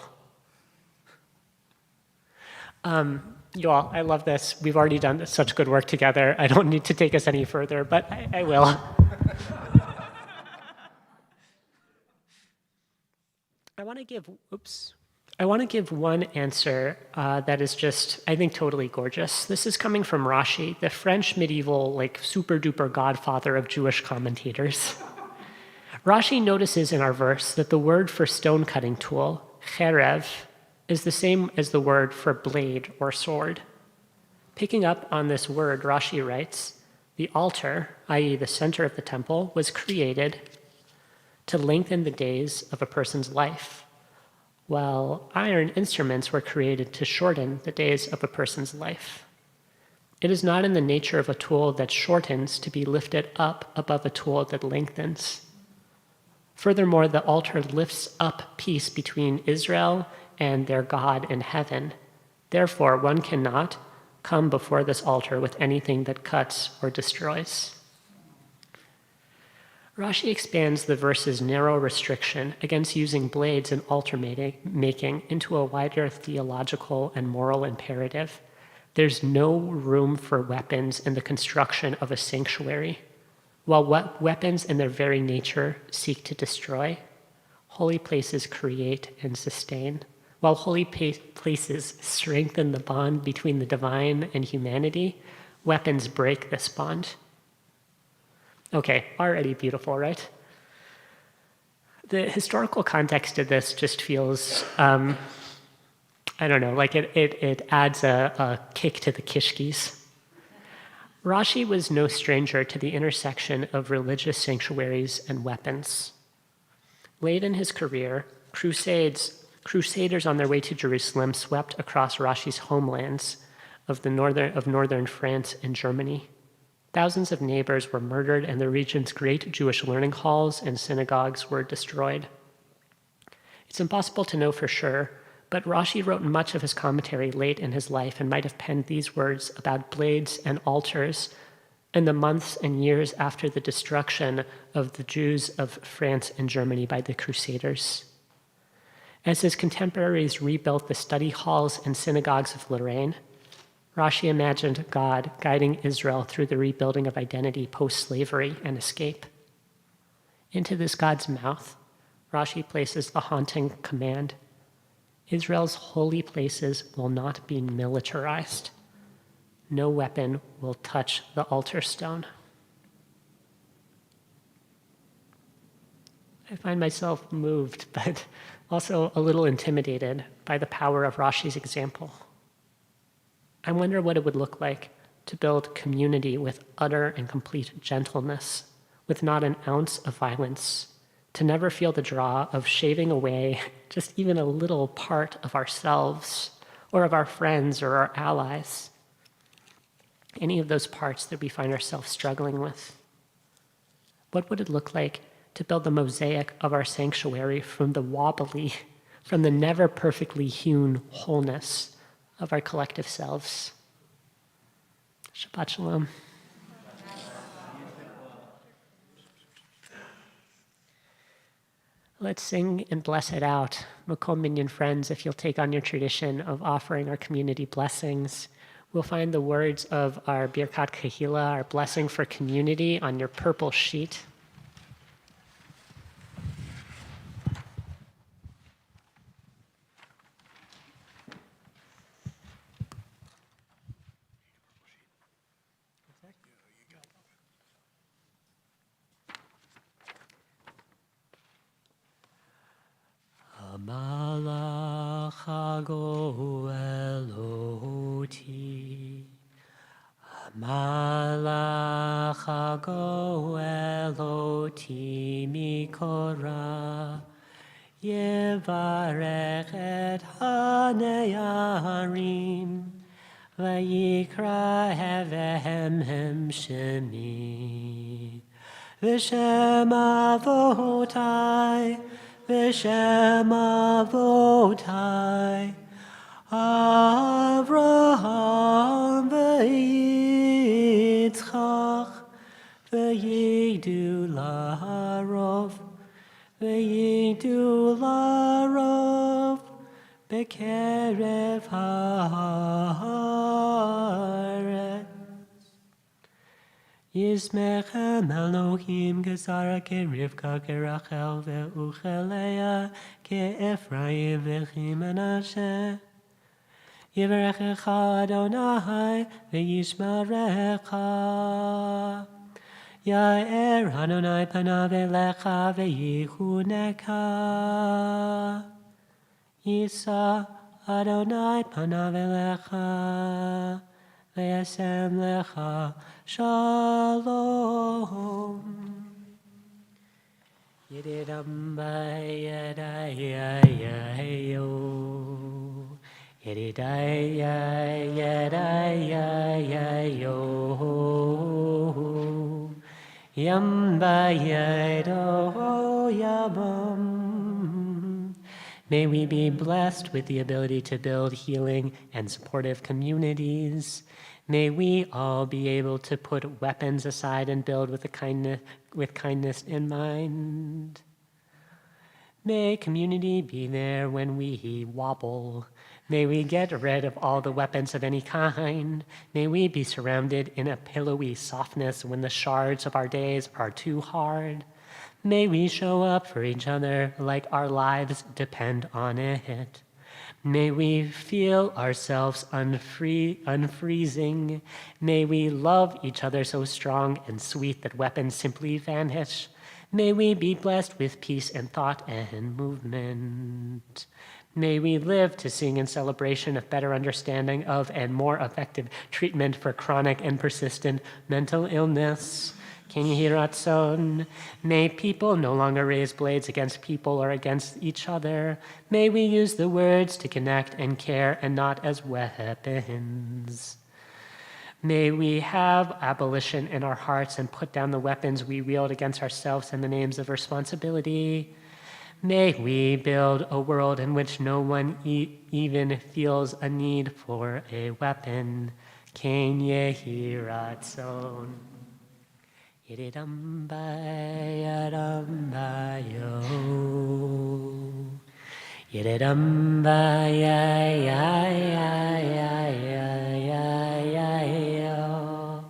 You all, I love this. We've already done such good work together. I don't need to take us any further, but I will. I want to give one answer that is just, I think, totally gorgeous. This is coming from Rashi, the French medieval, super duper godfather of Jewish commentators. Rashi notices in our verse that the word for stone cutting tool, cherev, is the same as the word for blade or sword. Picking up on this word, Rashi writes, the altar, i.e. the center of the temple, was created to lengthen the days of a person's life, while iron instruments were created to shorten the days of a person's life. It is not in the nature of a tool that shortens to be lifted up above a tool that lengthens. Furthermore, the altar lifts up peace between Israel and their God in heaven. Therefore, one cannot come before this altar with anything that cuts or destroys. Rashi expands the verse's narrow restriction against using blades in altar making into a wider theological and moral imperative. There's no room for weapons in the construction of a sanctuary. While weapons in their very nature seek to destroy, holy places create and sustain. While holy places strengthen the bond between the divine and humanity, weapons break this bond. Okay, already beautiful, right? The historical context of this just feels, I don't know, like it adds a kick to the kishkis. Rashi was no stranger to the intersection of religious sanctuaries and weapons. Late in his career, crusaders on their way to Jerusalem swept across Rashi's homelands of northern France and Germany. Thousands of neighbors were murdered, and the region's great Jewish learning halls and synagogues were destroyed. It's impossible to know for sure, but Rashi wrote much of his commentary late in his life and might have penned these words about blades and altars in the months and years after the destruction of the Jews of France and Germany by the Crusaders. As his contemporaries rebuilt the study halls and synagogues of Lorraine, Rashi imagined God guiding Israel through the rebuilding of identity post-slavery and escape. Into this God's mouth, Rashi places the haunting command: Israel's holy places will not be militarized. No weapon will touch the altar stone. I find myself moved, but also a little intimidated by the power of Rashi's example. I wonder what it would look like to build community with utter and complete gentleness, with not an ounce of violence, to never feel the draw of shaving away just even a little part of ourselves or of our friends or our allies, any of those parts that we find ourselves struggling with. What would it look like to build the mosaic of our sanctuary from the never perfectly hewn wholeness of our collective selves? Shabbat shalom. Let's sing and bless it out. Makom Minyan friends, if you'll take on your tradition of offering our community blessings, we'll find the words of our Birkat Kahila, our blessing for community, on your purple sheet. Malach Eloti, Malach Eloti mikora, Yevarech et haneyarim, Vayikra hevehem shemi, V'shem avotai, V'shem avotai, Avraham v'Yitzchak, v'yidu la'arov, v'yidu la'arov, b'kerev ha'aretz. Yismechem Elohim Gezara Kerivka Kerachel Ve'uchelea Ke'Ephraim Ve'Chimenashe Yivarechecha Adonai Ve'yishmarecha Ya'er Adonai Panav Elecha Ve'yichuneka Yisa Adonai Panav Elecha Ve'yasem Lecha Shalom. Yididam bayadayayo. Yididayayadayayo. Yam bayado yabam. May we be blessed with the ability to build healing and supportive communities. May we all be able to put weapons aside and build with kindness in mind. May community be there when we wobble. May we get rid of all the weapons of any kind. May we be surrounded in a pillowy softness when the shards of our days are too hard. May we show up for each other like our lives depend on it. May we feel ourselves unfreezing. May we love each other so strong and sweet that weapons simply vanish. May we be blessed with peace and thought and movement. May we live to sing in celebration of better understanding of and more effective treatment for chronic and persistent mental illness. Kinihiratson. May people no longer raise blades against people or against each other. May we use the words to connect and care and not as weapons. May we have abolition in our hearts and put down the weapons we wield against ourselves in the names of responsibility. May we build a world in which no one even feels a need for a weapon. Kinihiratson. Yiridam bayadam bayo. Yiridam bayayayayayayayayo.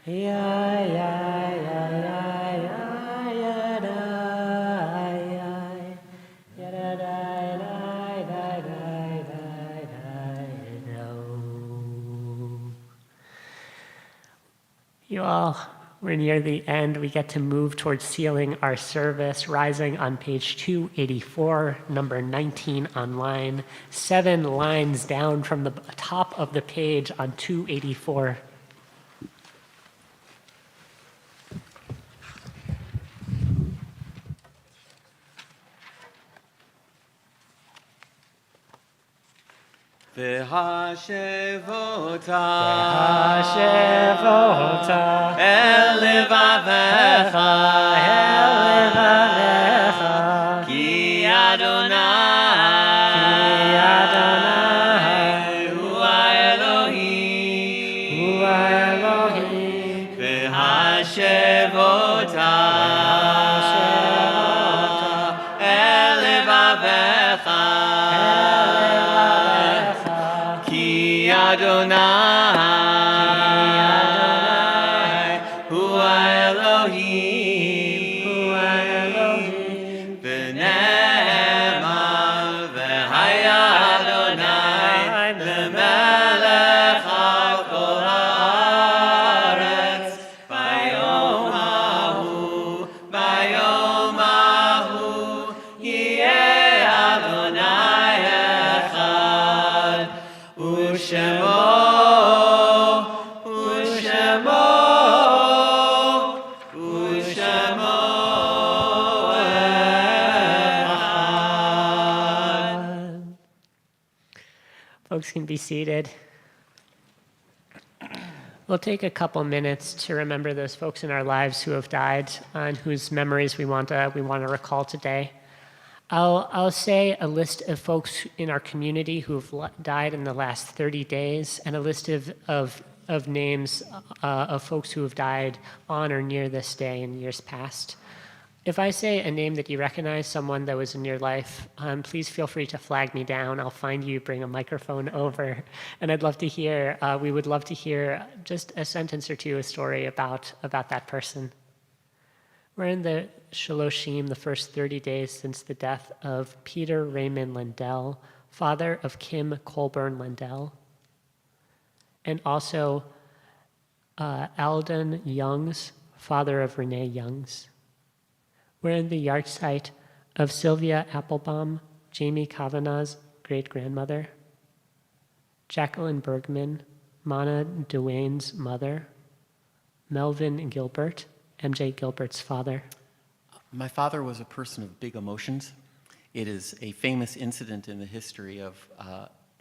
Yayayayayayayayay. Yadadayadayadayadayado. You all, we're near the end. We get to move towards sealing our service, rising on page 284, number 19 online, 7 lines down from the top of the page on 284. V'hashevota el levavecha ki Adonai hu Elohim v'hashevota el Adonai, Hu Elohim, v'ne'eman v'haya Adonai, lemelech al kol haaretz, bayom hahu, yeh Adonai echad, u'shemo Folks can be seated. We'll take a couple minutes to remember those folks in our lives who have died and whose memories we want to recall today. I'll say a list of folks in our community who have died in the last 30 days and a list of names of folks who have died on or near this day in years past. If I say a name that you recognize, someone that was in your life, please feel free to flag me down. I'll find you, bring a microphone over, and I'd love to hear, we would love to hear just a sentence or two, a story about that person. We're in the Shaloshim, the first 30 days since the death of Peter Raymond Lindell, father of Kim Colburn Lindell, and also Alden Youngs, father of Renee Youngs. We're in the yahrzeit of Sylvia Applebaum, Jamie Kavanagh's great-grandmother, Jacqueline Bergman, Mana Duane's mother, Melvin Gilbert, MJ Gilbert's father. My father was a person of big emotions. It is a famous incident in the history of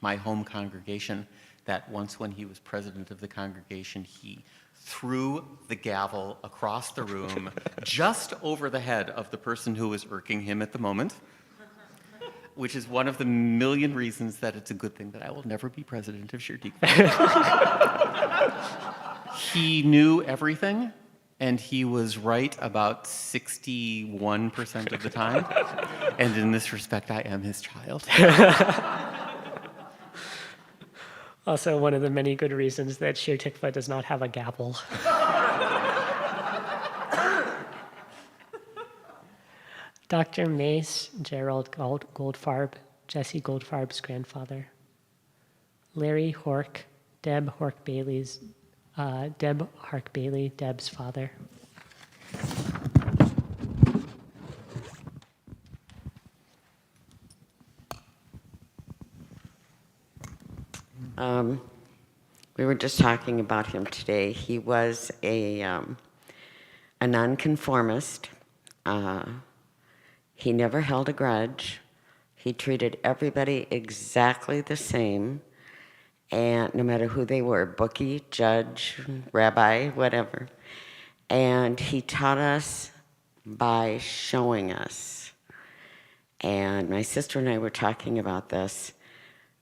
my home congregation that once when he was president of the congregation, he threw the gavel across the room just over the head of the person who was irking him at the moment, which is one of the million reasons that it's a good thing that I will never be president of Shir Tikva. He knew everything, and he was right about 61% of the time. And in this respect, I am his child. Also, one of the many good reasons that Shir Tikva does not have a gavel. Dr. Mace Gerald Goldfarb, Jesse Goldfarb's grandfather. Larry Hork, Deb Hork-Bailey, Deb's father. We were just talking about him today. He was a nonconformist. He never held a grudge. He treated everybody exactly the same, and no matter who they were, bookie, judge, rabbi, whatever. And he taught us by showing us. And my sister and I were talking about this.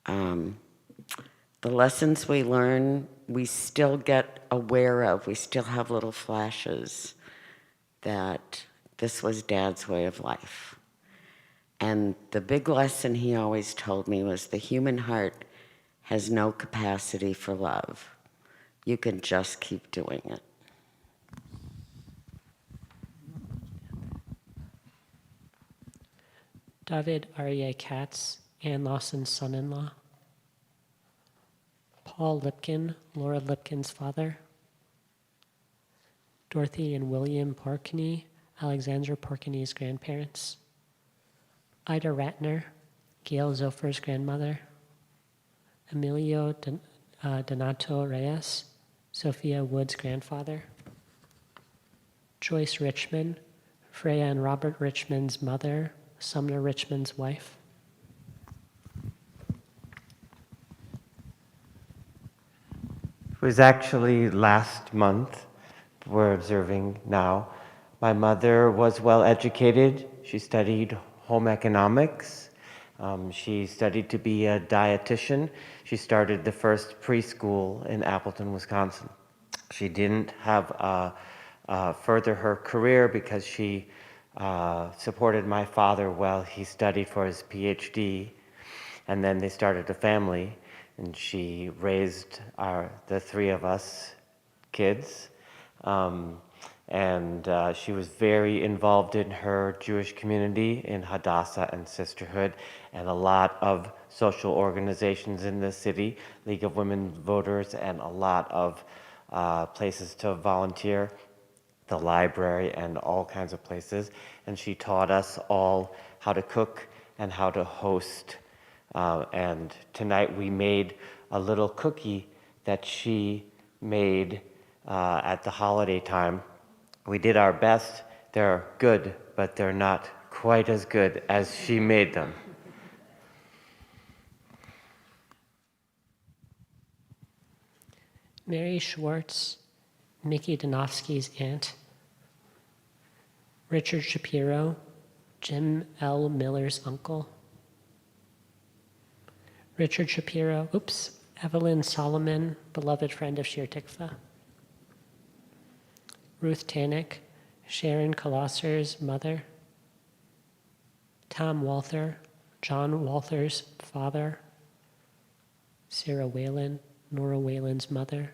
The lessons we learn, we still get aware of. We still have little flashes that this was Dad's way of life. And the big lesson he always told me was the human heart has no capacity for love. You can just keep doing it. David Aryeh Katz, Ann Lawson's son-in-law. Paul Lipkin, Laura Lipkin's father. Dorothy and William Porkney, Alexandra Porkney's grandparents. Ida Ratner, Gail Zofer's grandmother. Emilio Donato Reyes, Sophia Wood's grandfather. Joyce Richmond, Freya and Robert Richmond's mother, Sumner Richmond's wife. It was actually last month, we're observing now. My mother was well educated. She studied home economics. She studied to be a dietitian. She started the first preschool in Appleton, Wisconsin. She didn't have further her career because she supported my father while he studied for his PhD, and then they started a family. and she raised the three of us kids. She was very involved in her Jewish community in Hadassah and Sisterhood, and a lot of social organizations in the city, League of Women Voters, and a lot of places to volunteer, the library, and all kinds of places. And she taught us all how to cook and how to host. And tonight we made a little cookie that she made at the holiday time. We did our best. They're good, but they're not quite as good as she made them. Mary Schwartz, Mickey Donofsky's aunt. Richard Shapiro, Jim L. Miller's uncle. Richard Shapiro, Evelyn Solomon, beloved friend of Shir Tikva. Ruth Tanik, Sharon Colosser's mother. Tom Walther, John Walther's father. Sarah Whalen, Nora Whalen's mother.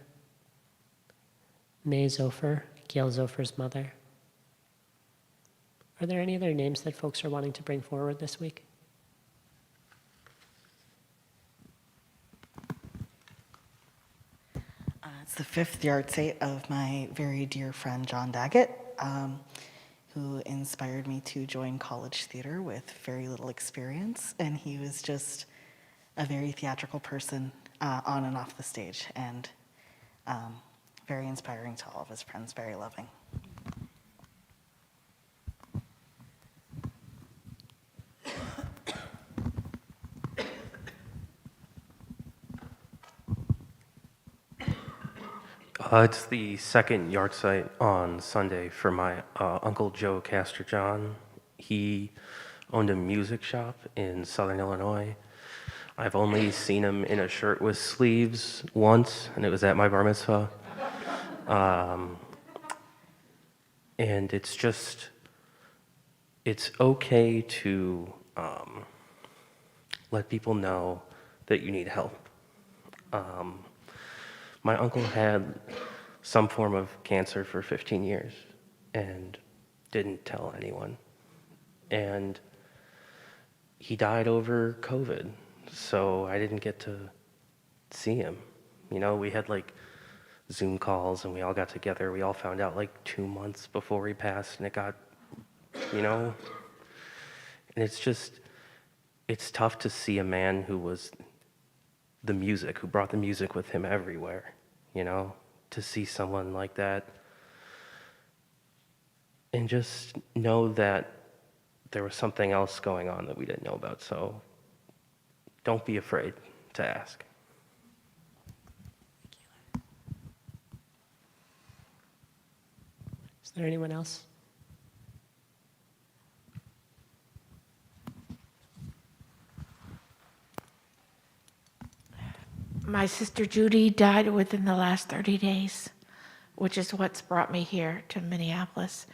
May Zofer, Gail Zofer's mother. Are there any other names that folks are wanting to bring forward this week? It's the 5th yard site of my very dear friend John Daggett, who inspired me to join college theater with very little experience. And he was just a very theatrical person on and off the stage, and very inspiring to all of his friends, very loving. It's the second yard site on Sunday for my Uncle Joe Castor John. He owned a music shop in Southern Illinois. I've only seen him in a shirt with sleeves once, and it was at my bar mitzvah. And it's okay to let people know that you need help. My uncle had some form of cancer for 15 years and didn't tell anyone. And he died over COVID, so I didn't get to see him. You know, we had like Zoom calls and we all got together. We all found out like 2 months before he passed, and it got, you know, and it's tough to see a man who was the music, who brought the music with him everywhere, you know, to see someone like that and just know that there was something else going on that we didn't know about. So don't be afraid to ask. Is there anyone else? My sister Judy died within the last 30 days, which is what's brought me here to Minneapolis.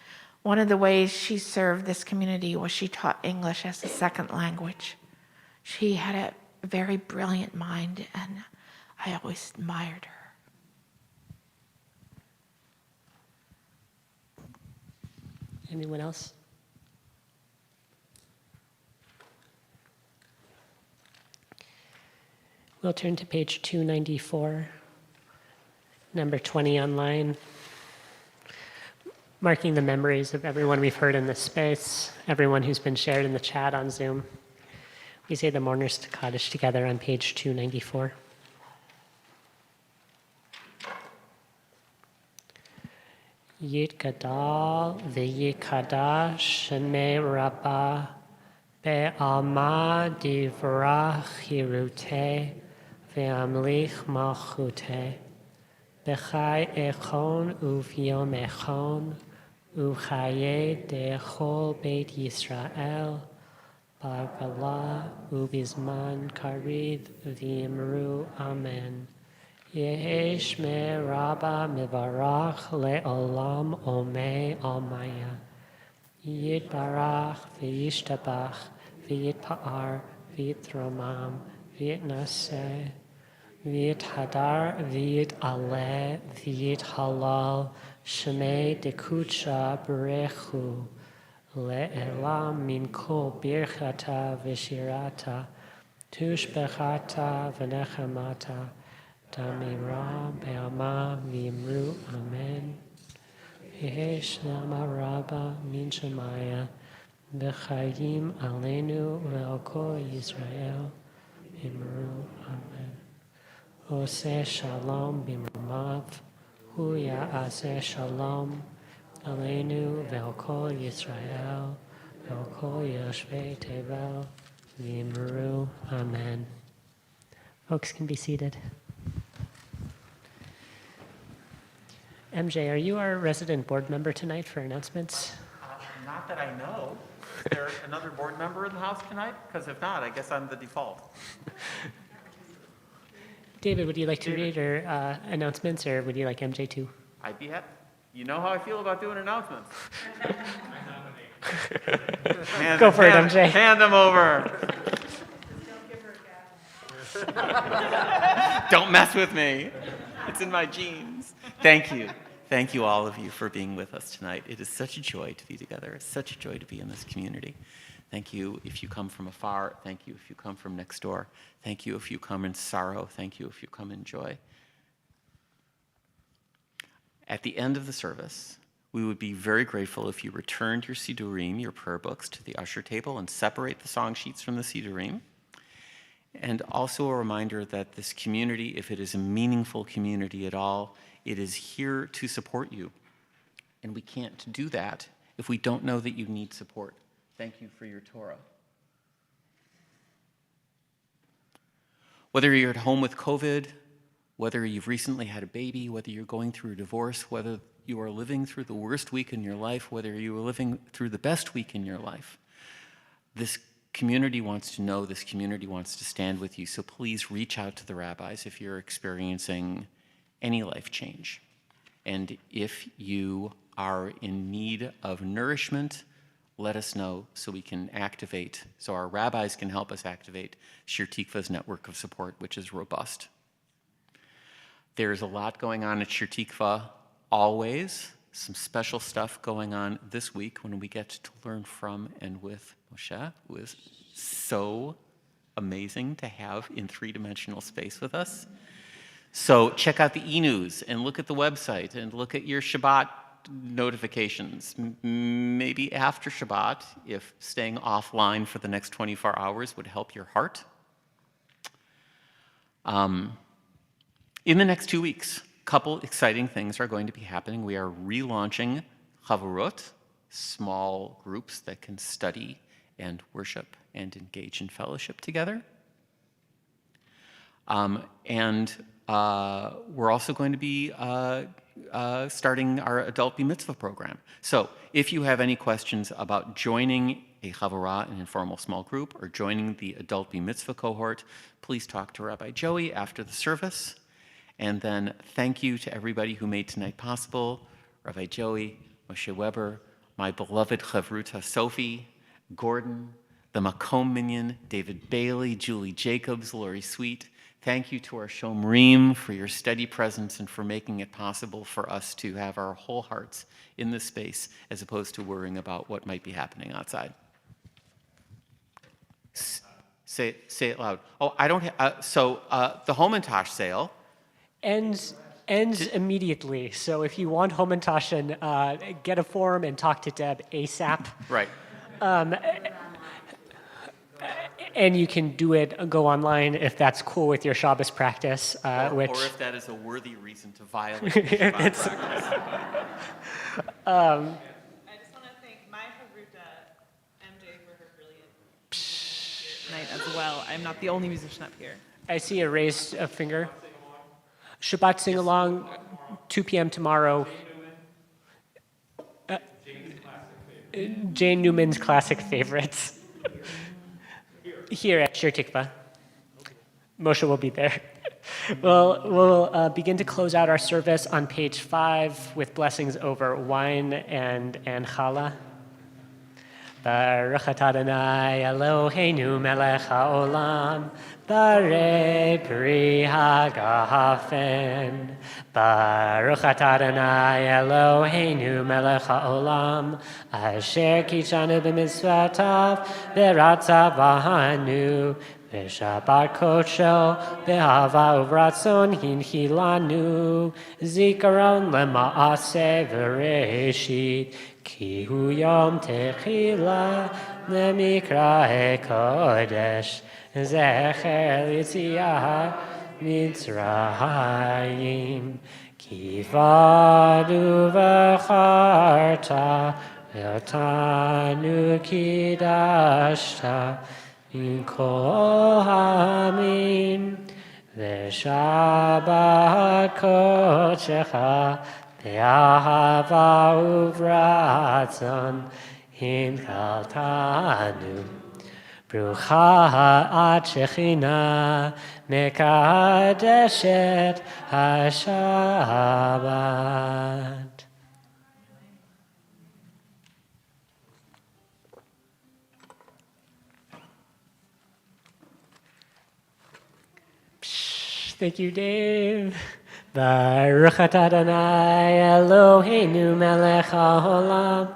One of the ways she served this community was she taught English as a second language. She had a very brilliant mind, and I always admired her. Anyone else? We'll turn to page 294, number 20 online, marking the memories of everyone we've heard in this space, everyone who's been shared in the chat on Zoom. We say the Mourners to Kaddish together on page 294. Yitgadal v'yikadash shemei rabbah be'alma divrach hiruteh ve'amlich malchuteh b'chai echon u'vyom echon u'chaye de'chol beit Yisrael b'gala u'bizman karid v'imru amen. Yehi shmei rabba mivarach le'olam omei almaya. Yitbarach v'yishtabach v'yitpa'ar v'yitromam v'yitnaseh v'yit hadar, v'yit ale, v'yit halal, shemei dekucha berechu, le'elam min kol birchata v'shirata, tushbechata v'nechamata, damira be'ama v'imru amen. Yesh Rabba min Shemaya, B'chayim Aleinu ve'al kol Yisrael, Imru Amen. Oseh Shalom b'mrumav, Hu ya'aseh Shalom, Aleinu ve'al kol Yisrael, ve'al kol Yoshvei Tevel, Imru Amen. Folks can be seated. MJ, are you our resident board member tonight for announcements? Not that I know. Is there another board member in the house tonight? Because if not, I guess I'm the default. David, would you like to read our announcements, or would you like MJ to? I'd be happy. You know how I feel about doing announcements. Go for it, MJ. Hand them over. Don't mess with me. It's in my genes. Thank you. Thank you, all of you, for being with us tonight. It is such a joy to be together. It's such a joy to be in this community. Thank you if you come from afar. Thank you if you come from next door. Thank you if you come in sorrow. Thank you if you come in joy. At the end of the service, we would be very grateful if you returned your Sidurim, your prayer books, to the usher table and separate the song sheets from the Sidurim. And also a reminder that this community, if it is a meaningful community at all, it is here to support you. And we can't do that if we don't know that you need support. Thank you for your Torah. Whether you're at home with COVID, whether you've recently had a baby, whether you're going through a divorce, whether you are living through the worst week in your life, whether you are living through the best week in your life, this community wants to know, this community wants to stand with you. So please reach out to the rabbis if you're experiencing any life change. And if you are in need of nourishment, let us know so we can activate, so our rabbis can help us activate Shir Tikva's network of support, which is robust. There's a lot going on at Shir Tikva, always. Some special stuff going on this week when we get to learn from and with Moshe, who is so amazing to have in three-dimensional space with us. So check out the e-news and look at the website and look at your Shabbat notifications. Maybe after Shabbat, if staying offline for the next 24 hours would help your heart. In the next 2 weeks, a couple exciting things are going to be happening. We are relaunching Chavurot, small groups that can study and worship and engage in fellowship together. We're also going to be starting our adult Bar Mitzvah program. So if you have any questions about joining a Chavurah, an informal small group, or joining the adult Bar Mitzvah cohort, please talk to Rabbi Joey after the service. And then thank you to everybody who made tonight possible, Rabbi Joey, Moshe Weber, my beloved Chavruta Sophie, Gordon, the Makom Minion, David Bailey, Julie Jacobs, Lori Sweet. Thank you to our Shomrim for your steady presence and for making it possible for us to have our whole hearts in this space as opposed to worrying about what might be happening outside. Say it loud. Oh, I don't have, the Homentosh sale Ends immediately. So if you want Homentashen, get a form and talk to Deb ASAP. Right. And you can do it, go online if that's cool with your Shabbos practice. Or if that is a worthy reason to violate the Shabbat practice. I just want to thank my Havruta, MJ, for her brilliant night as well. I'm not the only musician up here. I see a raised finger. Shabbat sing-along, 2 p.m. tomorrow. Jane Newman's classic favorites. Here at Shir Tikva. Moshe will be there. We'll begin to close out our service on page 5 with blessings over wine and challah. Baruch atah Adonai Eloheinu melech haolam, barei pri hagafen. Baruch atah Adonai Eloheinu melech haolam, asher kishanu b'mitzvotav v'ratzav b'hanu, v'shabbat kodsho b'hava uvratzon hinchilanu, zikaron lema'aseh v'reshit, ki hu yom techila lemikra kodesh, zecher yitziat Mitzrayim, ki vadu v'charta v'otanu kidashta min kol hamim, v'shabbat kodshecha be'ahava uvratzon hinchaltanu. Brucha ha'at shechina mekadeshet haShabbat. Thank you, Dave. Baruch atah Adonai Eloheinu melech haolam,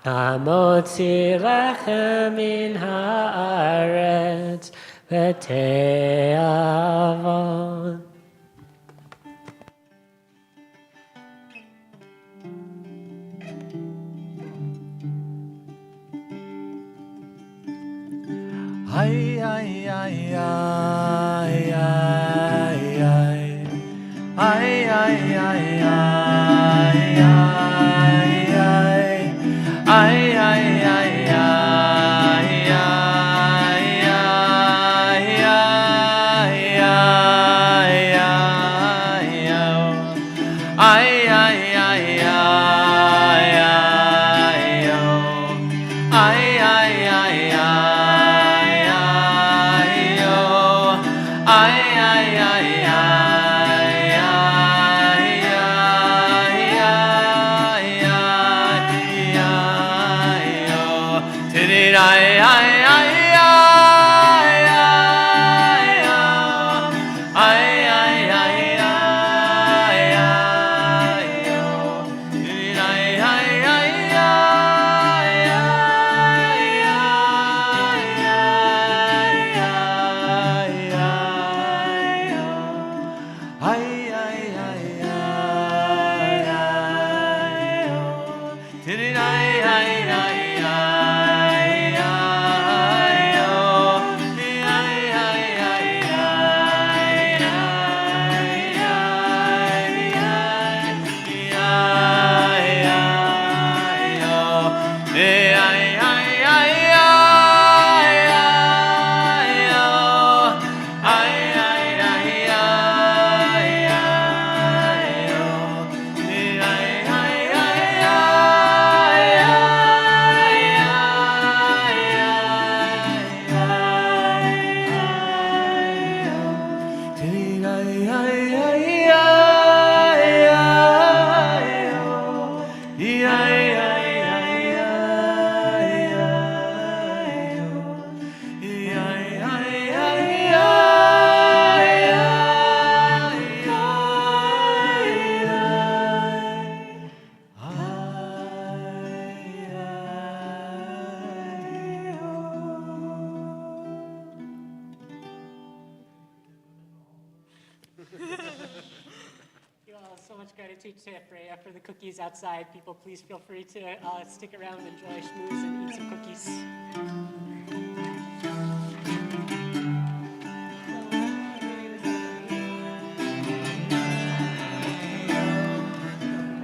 hamotzi lechem min haaretz v'te'avon. Ay, ay, ay, ay, ay, ay. Ay, ay, ay, ay, ay, ay, ay, ay, So much gratitude to Freya for the cookies outside. People, please feel free to stick around, enjoy schmooze, and eat some cookies.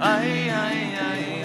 ay, ay, ay,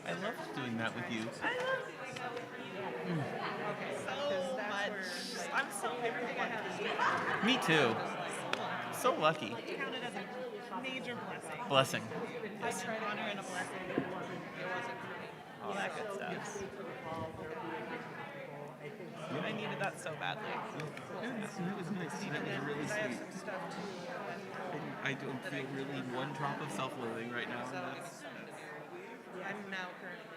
I love doing that with you. So much. I'm so lucky. Me too. So lucky. Counted as a major blessing. Blessing. I try to honor and a blessing. All that good stuff. I needed that so badly. It was nice. It was really sweet. I don't feel really one drop of self-loathing right now. I'm now currently